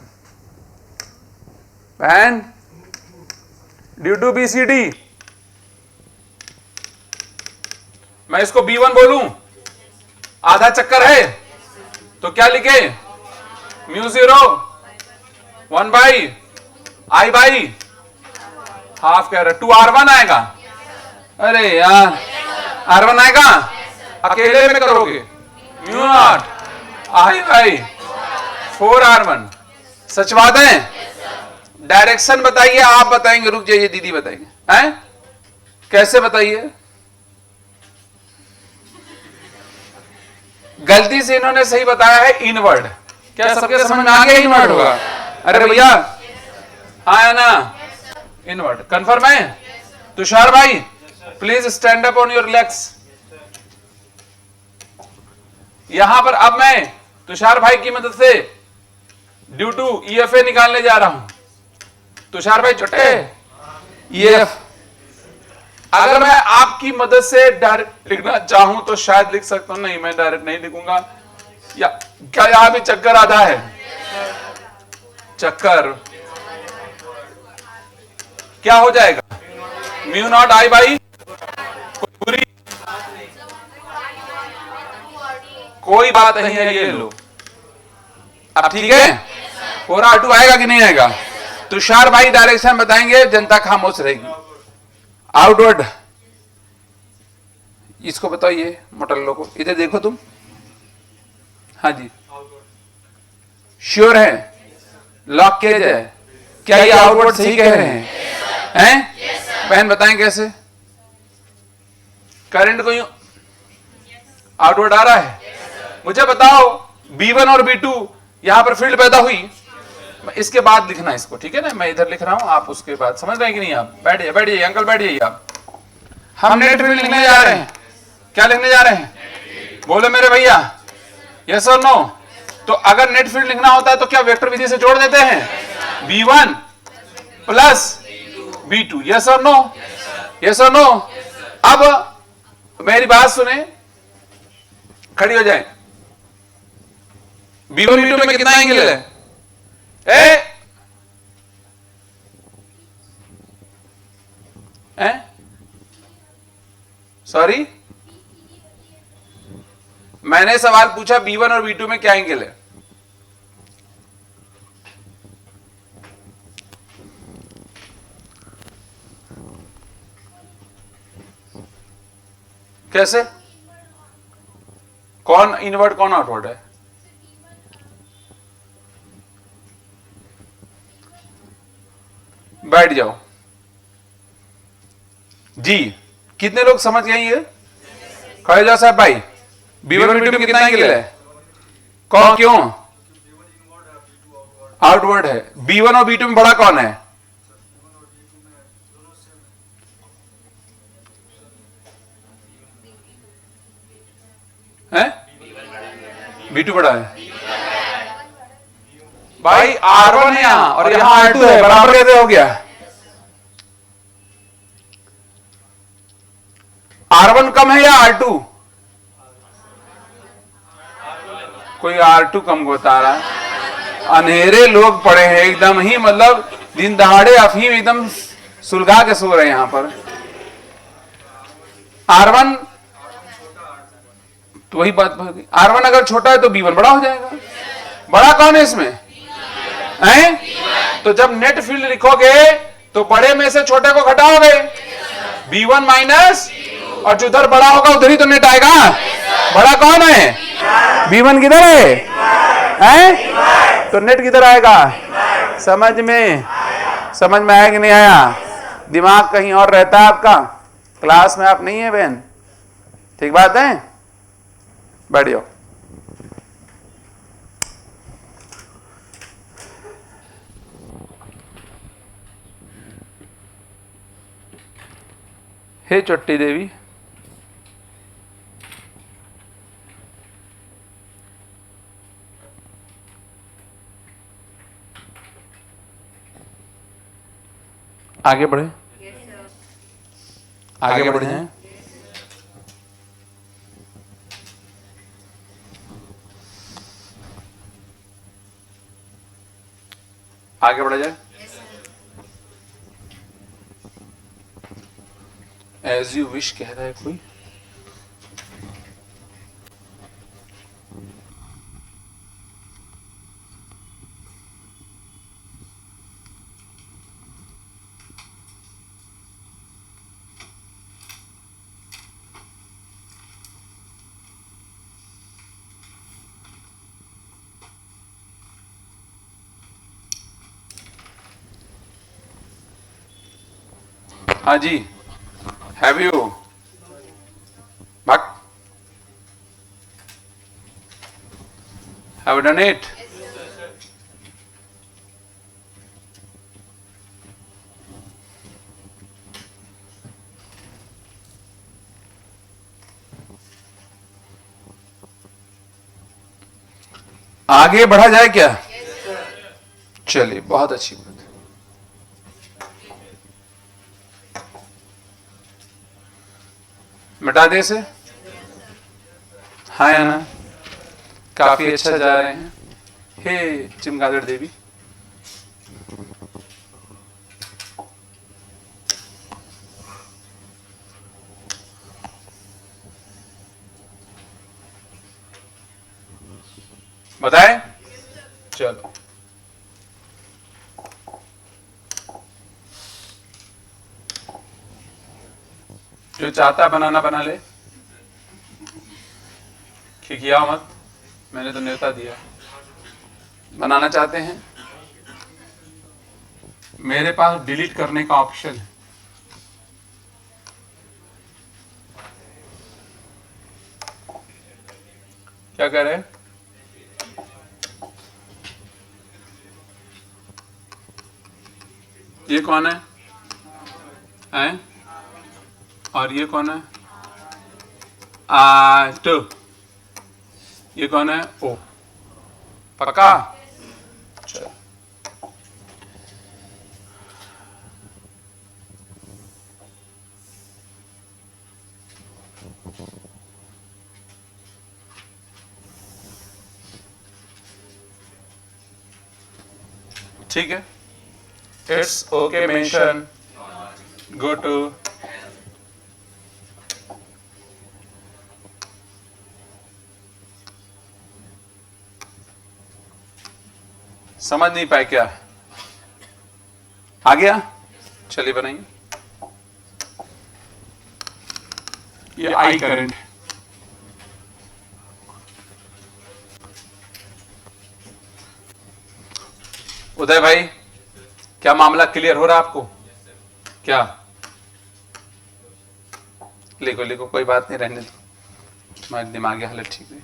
बहन due to B C D, मैं इसको B1 बोलूं, आधा चक्कर है तो क्या लिखे? μ0 1 बाई I बाई हाफ कह रहे 2R1 आएगा। अरे यार R1 आएगा, अकेले में करोगे μ0 I बाई 4R1। सच बात है? डायरेक्शन बताइए, आप बताएंगे? रुक जाइए, दीदी बताएंगे। हैं? कैसे बताइए? गलती से इन्होंने सही बताया है इनवर्ड। क्या सबके समझ में आ गया इनवर्ड होगा? अरे भैया आया ना इनवर्ड? कंफर्म है? तुषार भाई please stand up on your legs. यहां पर अब मैं तुषार भाई की मदद से ड्यू टू EFA निकालने जा रहा हूं। तुषार भाई छोटे EF, अगर मैं आपकी मदद से डायरेक्ट लिखना चाहूं तो शायद लिख सकता हूं। नहीं, मैं डायरेक्ट नहीं लिखूंगा। या क्या यहां भी चक्कर आधा है? चक्कर क्या हो जाएगा? μ0 I बाई पूरी, कोई बात नहीं है, ये लो। अब ठीक है, 4R2 आएगा कि नहीं आएगा? तुषार भाई डायरेक्शन बताएंगे, जनता खामोश रहेगी। आउटवर्ड, इसको बताओ, ये मोटल्लो को इधर देखो तुम। हाँ जी, श्योर है? लॉक किया जाए? क्या ये आउटवर्ड सही कह रहे हैं? हैं? बहन बताएं कैसे? करंट को यूं आउटवर्ड आ रहा है? मुझे बताओ B1 और B2 यहां पर फील्ड पैदा हुई, इसके बाद लिखना इसको, ठीक है ना? मैं इधर लिख रहा हूं, आप उसके बाद समझ रहे हैं कि नहीं? आप बैठिए, बैठिए अंकल, बैठिए आप। हम नेट फील्ड लिखने जा रहे हैं। क्या लिखने जा रहे हैं? बोलो मेरे भैया, यस और नो? तो अगर नेट फील्ड लिखना होता है तो क्या वेक्टर विधि से जोड़ देते हैं? B1 प्लस B2, यस और नो? यस और नो? अब मेरी बात सुने, खड़ी हो जाए। B1 B2 में कितना एंगल है? सॉरी, मैंने सवाल पूछा B1 और B2 में क्या एंगल है? कैसे? कौन इनवर्ट कौन आउटवर्ड है? बैठ जाओ जी। कितने लोग समझ गए ये? खड़े जाओ साहब भाई। B1 और B2 में कितना एंगल है? कौन, क्यों? आउटवर्ड है। B1 और B2 में बड़ा कौन है? हैं? B2 बड़ा है भाई। R1 है यहां और यहां R2 है, बराबर कैसे हो गया? R1 कम है या R2? कोई R2 कम को बता रहा है। अंधेरे लोग पड़े हैं एकदम ही, मतलब दिन दहाड़े अफीम एकदम सुलगा के सो रहे हैं यहां पर। R1 तो वही बात, R1 अगर छोटा है तो B1 बड़ा हो जाएगा। बड़ा कौन है इसमें? हैं? तो जब नेट फील्ड लिखोगे तो बड़े में से छोटे को घटाओगे, B1 माइनस, और जो उधर बड़ा होगा उधर ही तो नेट आएगा। बड़ा कौन है? B1 किधर है? हैं? तो नेट किधर आएगा? समझ में आया कि नहीं आया? दिमाग कहीं और रहता है आपका, क्लास में आप नहीं है बहन, ठीक बात है? बैठ जाओ। हे चट्टी देवी, आगे बढ़े, आगे बढ़े हैं। आगे बढ़ा जाए। एज यू विश कह रहा है कोई। हाँ जी, हैव यू भक्त, हैव डन इट? आगे बढ़ा जाए क्या? चलिए, बहुत अच्छी बात। मिटा दे से। हाँ या ना? काफी अच्छा जा रहे हैं। हे चमगादड़ देवी, बताए? चलो, जो चाहता बनाना बना ले, खिखिया मत, मैंने तो न्योता दिया। बनाना चाहते हैं? मेरे पास डिलीट करने का ऑप्शन है। क्या कह रहे हैं? ये कौन है? हैं? और ये कौन है? टू। ये कौन है? ओ। पक्का? चलो, ठीक है। It's okay mention, go to. समझ नहीं पाए क्या? आ गया? चलिए बनाइए। ये आई करंट, उदय भाई, क्या मामला क्लियर हो रहा है आपको? क्या? लिखो लिखो, कोई बात नहीं, रहने दो, तुम्हारी दिमागी हालत ठीक नहीं।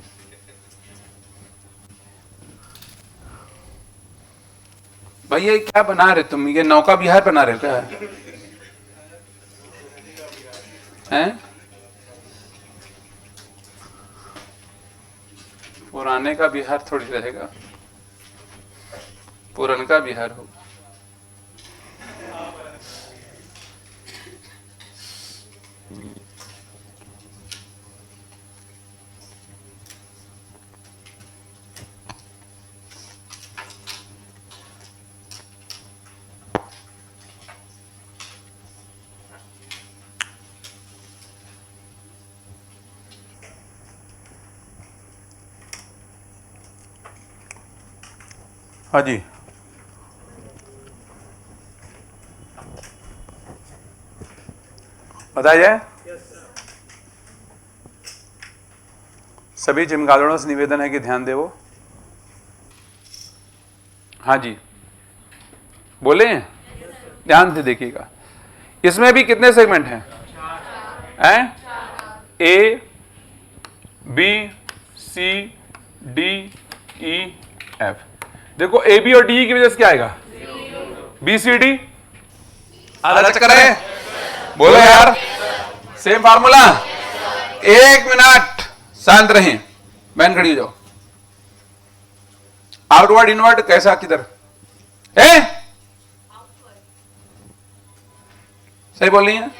भैया ये क्या बना रहे तुम? ये नौका विहार बना रहे हो क्या? हैं? पुराने का बिहार थोड़ी रहेगा, पुरन का बिहार होगा। हाँ जी, बताया जाए। सभी चमगादड़ों से निवेदन है कि ध्यान देवो। हाँ जी, बोले, ध्यान से देखिएगा। इसमें भी कितने सेगमेंट हैं? ए, B, C, D, E, F. देखो ए, बी और डी की वजह से क्या आएगा? B, C, D. आधा चक्कर है, बोलो यार, सेम फार्मूला। एक मिनट शांत रहें, बहन खड़ी हो जाओ। आउटवर्ड इनवर्ड कैसा किधर है? सही बोल रही है?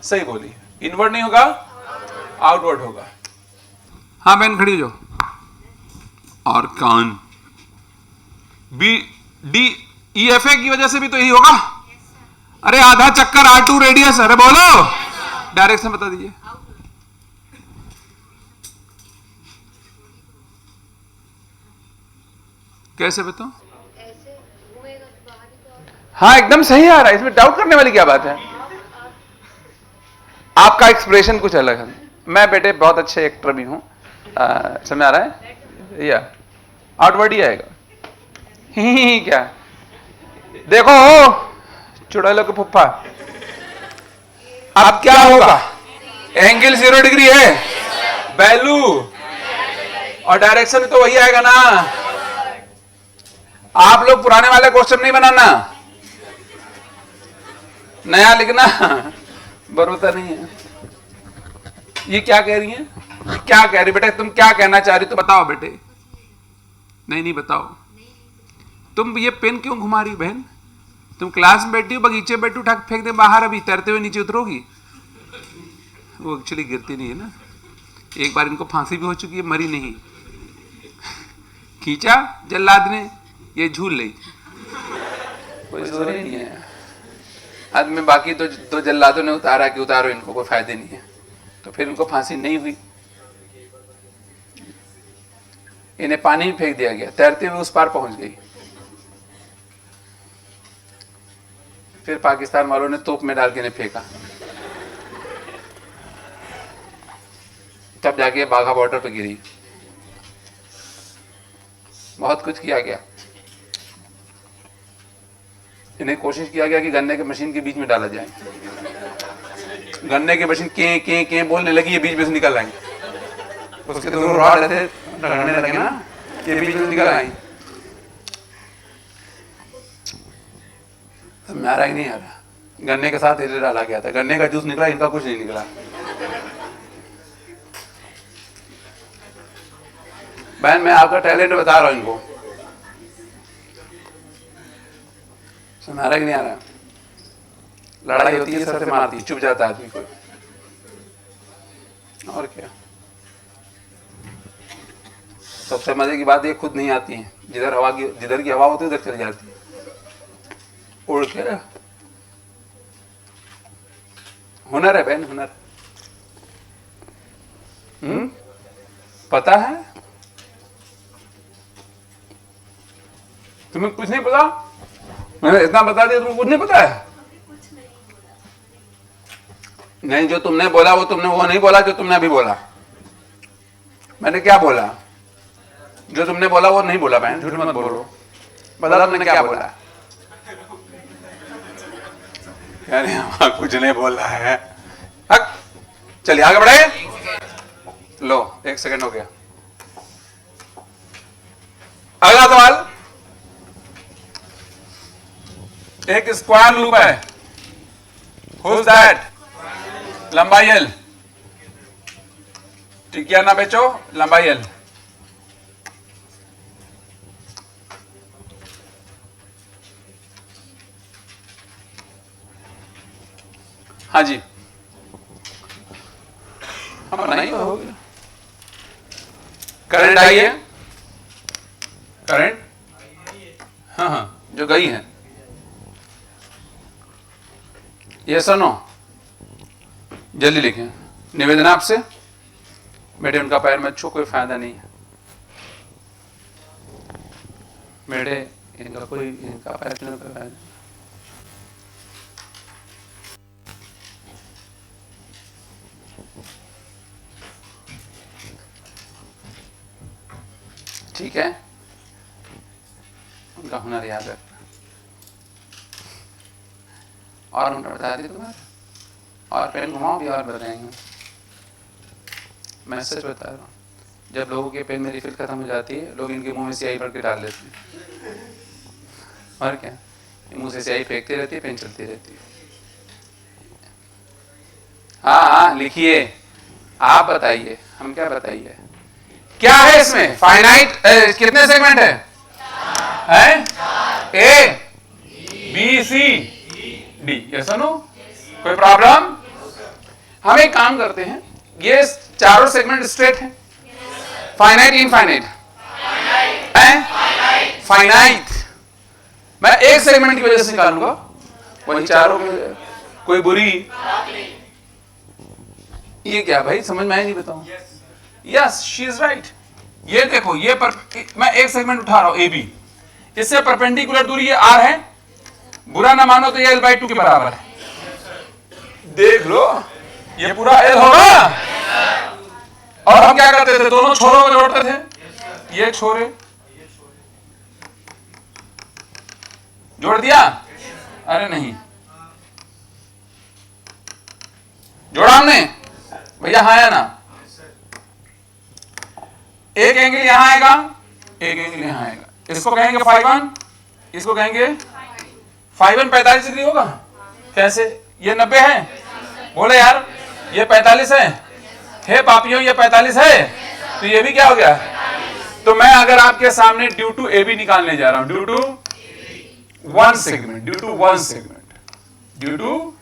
सही बोली। इनवर्ड नहीं होगा, आउटवर्ड होगा। हाँ बहन खड़ी हो जाओ। और कान B, D, E, F A की वजह से भी तो यही होगा। अरे आधा चक्कर R2 रेडियस। अरे बोलो, डायरेक्शन बता दीजिए। कैसे बताओ? हाँ एकदम सही आ रहा है, इसमें डाउट करने वाली क्या बात है? आपका एक्सप्रेशन कुछ अलग है। मैं बेटे बहुत अच्छे एक्टर भी हूं, समझ आ रहा है? या आउटवर्ड ही आएगा। ही क्या देखो चुड़ैलों के फुफ्फा, अब क्या होगा? एंगल 0 डिग्री है, वैल्यू और डायरेक्शन तो वही आएगा ना। आप लोग पुराने वाले क्वेश्चन नहीं बनाना, नया लिखना, बरोबर नहीं है। ये क्या कह रही है? क्या कह रही बेटे? तुम क्या कहना चाह रही? तो बताओ बेटे। नहीं बताओ। तुम ये पेन क्यों घुमा रही बहन? तुम क्लास में बैठी हो, बगीचे में बैठी, उठा के फेंक दे बाहर, अभी तैरते हुए नीचे उतरोगी। वो एक्चुअली गिरती नहीं है ना। एक बार इनको फांसी भी हो चुकी है, मरी नहीं। खींचा जल्लाद ने, ये झूल ली। कोई जोरी नहीं है आदमी। बाकी तो जल्लादों ने उतारा कि उतारो इनको, कोई फायदे नहीं है। तो फिर इनको फांसी नहीं हुई, इन्हें पानी में फेंक दिया गया, तैरते हुए उस पार पहुंच गई। फिर पाकिस्तान वालों ने तोप में डाल के इन्हें फेंका, तब जाके बाघा बॉर्डर पे गिरी। बहुत कुछ किया गया। इन्हें कोशिश किया गया कि गन्ने के मशीन के बीच में डाला जाए। गन्ने की मशीन के बोलने लगी, ये बीच में से निकल आएंगे। उसके दोनों रॉड ऐसे रगड़ने लगे ना, ये बीच में निकल आएंगे। तो मारा ही नहीं आ रहा। गन्ने के साथ इधर डाला गया था, गन्ने का जूस निकला, इनका कुछ नहीं निकला। बहन मैं आपका टैलेंट बता रहा हूं इनको, मारा ही नहीं आ रहा। लड़ाई होती है, सर से मारती, चुप जाता आदमी को। और क्या, सबसे मजे की बात ये खुद नहीं आती है। जिधर की हवा होती है उधर चली जाती है उड़ के। हुनर है बहन, हुनर। पता है तुम्हें? कुछ नहीं पता? मैंने इतना बता दिया, तुमको कुछ नहीं पता है? नहीं, जो तुमने बोला तुमने वो नहीं बोला जो तुमने अभी बोला। मैंने क्या बोला? जो तुमने बोला वो नहीं बोला। बहन झूठ मत बोलो, बता तुमने क्या बोला। यानी कुछ नहीं बोला है। चलिए आगे बढ़े। लो 1 सेकंड हो गया। अगला सवाल, एक स्क्वायर लूप है। Who's that? लंबाई L, टिकिया ना बेचो, लंबाई L। हाँ जी, हम नहीं हो गया। करंट आई है, करंट, हाँ जो गई है। ये सुनो, जल्दी लिखें। निवेदन आपसे बेटे, उनका पैर मत छू, कोई फायदा नहीं है बेटे, इनका पैर छूने का फायदा। ठीक है, उनका हुनर याद रखना। और हुनर बता दी तुम्हारे, और पेन घुमाओ भी और बताएंगे। मैं सच बता रहा हूँ, जब लोगों के पेन में रिफिल खत्म हो जाती है, लोग इनके मुंह में स्याही भर के डाल देते हैं। और क्या, मुंह से स्याही फेंकती रहती है, पेन चलती रहती है। हाँ लिखिए, आप बताइए, हम क्या बताइए, क्या है इसमें? फाइनाइट कितने सेगमेंट है? A B C D, yes और नो? कोई प्रॉब्लम? हम एक काम करते हैं, ये चारों सेगमेंट स्ट्रेट है, फाइनाइट इनफाइनाइट फाइनाइट। मैं एक सेगमेंट की वजह से निकालूंगा, वही चारों में कोई बुरी। ये क्या भाई, समझ में आया नहीं? बताऊं? Yes, she is right. ये देखो, ये मैं एक सेगमेंट उठा रहा हूं ए बी, इससे परपेंडिकुलर दूरी ये आर है, बुरा ना मानो तो ये l/2 के बराबर है। देख लो, ये पूरा l होगा। और हम क्या करते थे, दोनों छोरों को जोड़ते थे। ये छोरे जोड़ दिया? अरे नहीं, जोड़ा हमने भैया, हाँ या ना? एक एंगल यहां आएगा, एक एंगल यहां आएगा, इसको कहेंगे φ1, इसको कहेंगे φ1। 45 डिग्री होगा। कैसे? ये 90 है, बोले यार ये 45 है। हे पापियों, ये 45 है, तो ये भी क्या हो गया? तो मैं अगर आपके सामने ड्यू टू ए बी निकालने जा रहा हूं, due to one segment, due to one segment, due to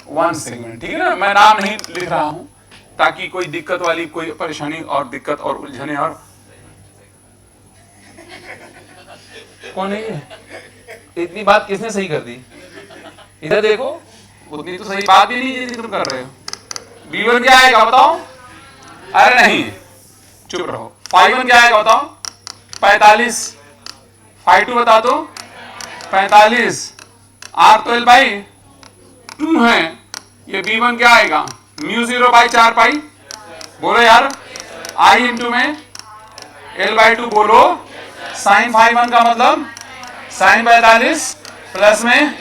one segment, ठीक है ना? मैं नाम नहीं लिख रहा हूं ताकि कोई दिक्कत वाली कोई परेशानी और दिक्कत और उलझने और कौन है ये? इतनी बात किसने सही कर दी? इधर देखो, उतनी तो सही बात भी नहीं जितनी तुम कर रहे हो। B1 क्या आएगा बताओ? अरे नहीं, चुप रहो। φ1 क्या आएगा बताओ? 45। φ2 बता दो? 45। R तो l/2 है, ये B1 क्या आएगा? μ0/4 पाई। बोलो यार, I इंटू में l/2 बोलो। साइन φ1 का मतलब साइन 45 प्लस में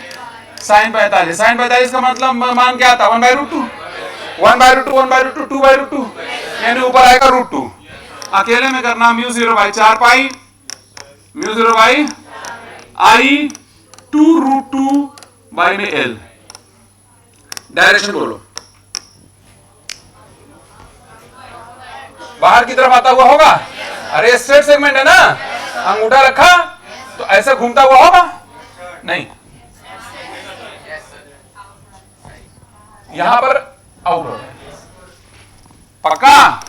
साइन 45। साइन 45 का मतलब मान क्या आता? 1/√2, 1/√2, 1/√2, 2/√2, यानी ऊपर आएगा √2। अकेले में करना, μ0/4 पाई, μ0/I 2√2 बाई में l। डायरेक्शन बोलो, बाहर की तरफ आता हुआ होगा। अरे स्ट्रेट सेगमेंट है ना, अंगूठा रखा तो ऐसे घूमता हुआ होगा? नहीं, यहां पर आउटवर्ड। पक्का?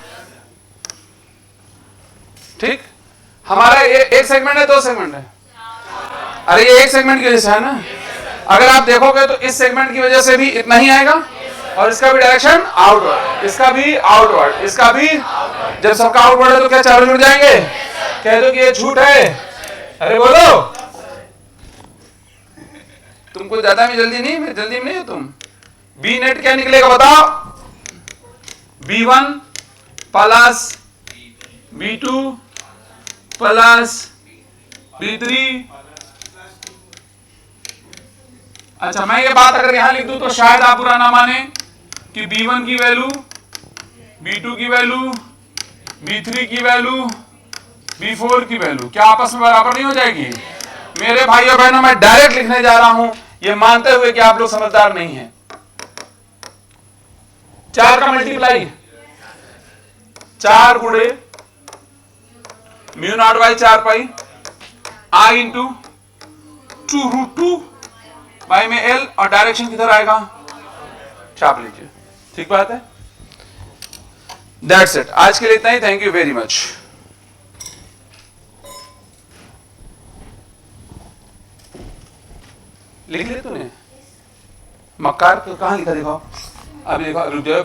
ठीक। हमारा ये एक सेगमेंट है, दो सेगमेंट है? अरे ये एक सेगमेंट की वजह से है ना। अगर आप देखोगे तो इस सेगमेंट की वजह से भी इतना ही आएगा, और इसका भी डायरेक्शन आउटवर्ड, इसका भी आउटवर्ड, इसका भी। जब सबका आउटवर्ड है तो क्या चारों जुड़ जाएंगे? कह दो कि ये झूठ है। अरे बोलो, तुमको ज्यादा में जल्दी नहीं, जल्दी में नहीं हो तुम। बी नेट क्या निकलेगा बताओ? B1 plus B2 plus B3। अच्छा, मैं ये बात अगर यहां लिख दूं तो शायद आप बुरा ना माने कि B1 की वैल्यू, B2 की वैल्यू, B3 की वैल्यू, B4 की वैल्यू क्या आपस में बराबर नहीं हो जाएगी? मेरे भाइयों बहनों, मैं डायरेक्ट लिखने जा रहा हूं, ये मानते हुए कि आप लोग समझदार नहीं हैं। 4 का मल्टीप्लाई 4 गुणे μ0/4 पाई I इंटू 2√2 बाई में l, और डायरेक्शन किधर आएगा? छाप लीजिए। ठीक बात है? That's it. आज के लिए इतना ही। Thank you very much. लिख ले तूने? मक्कार कहां लिखा? देखो अभी, देखो, रुक जाओ।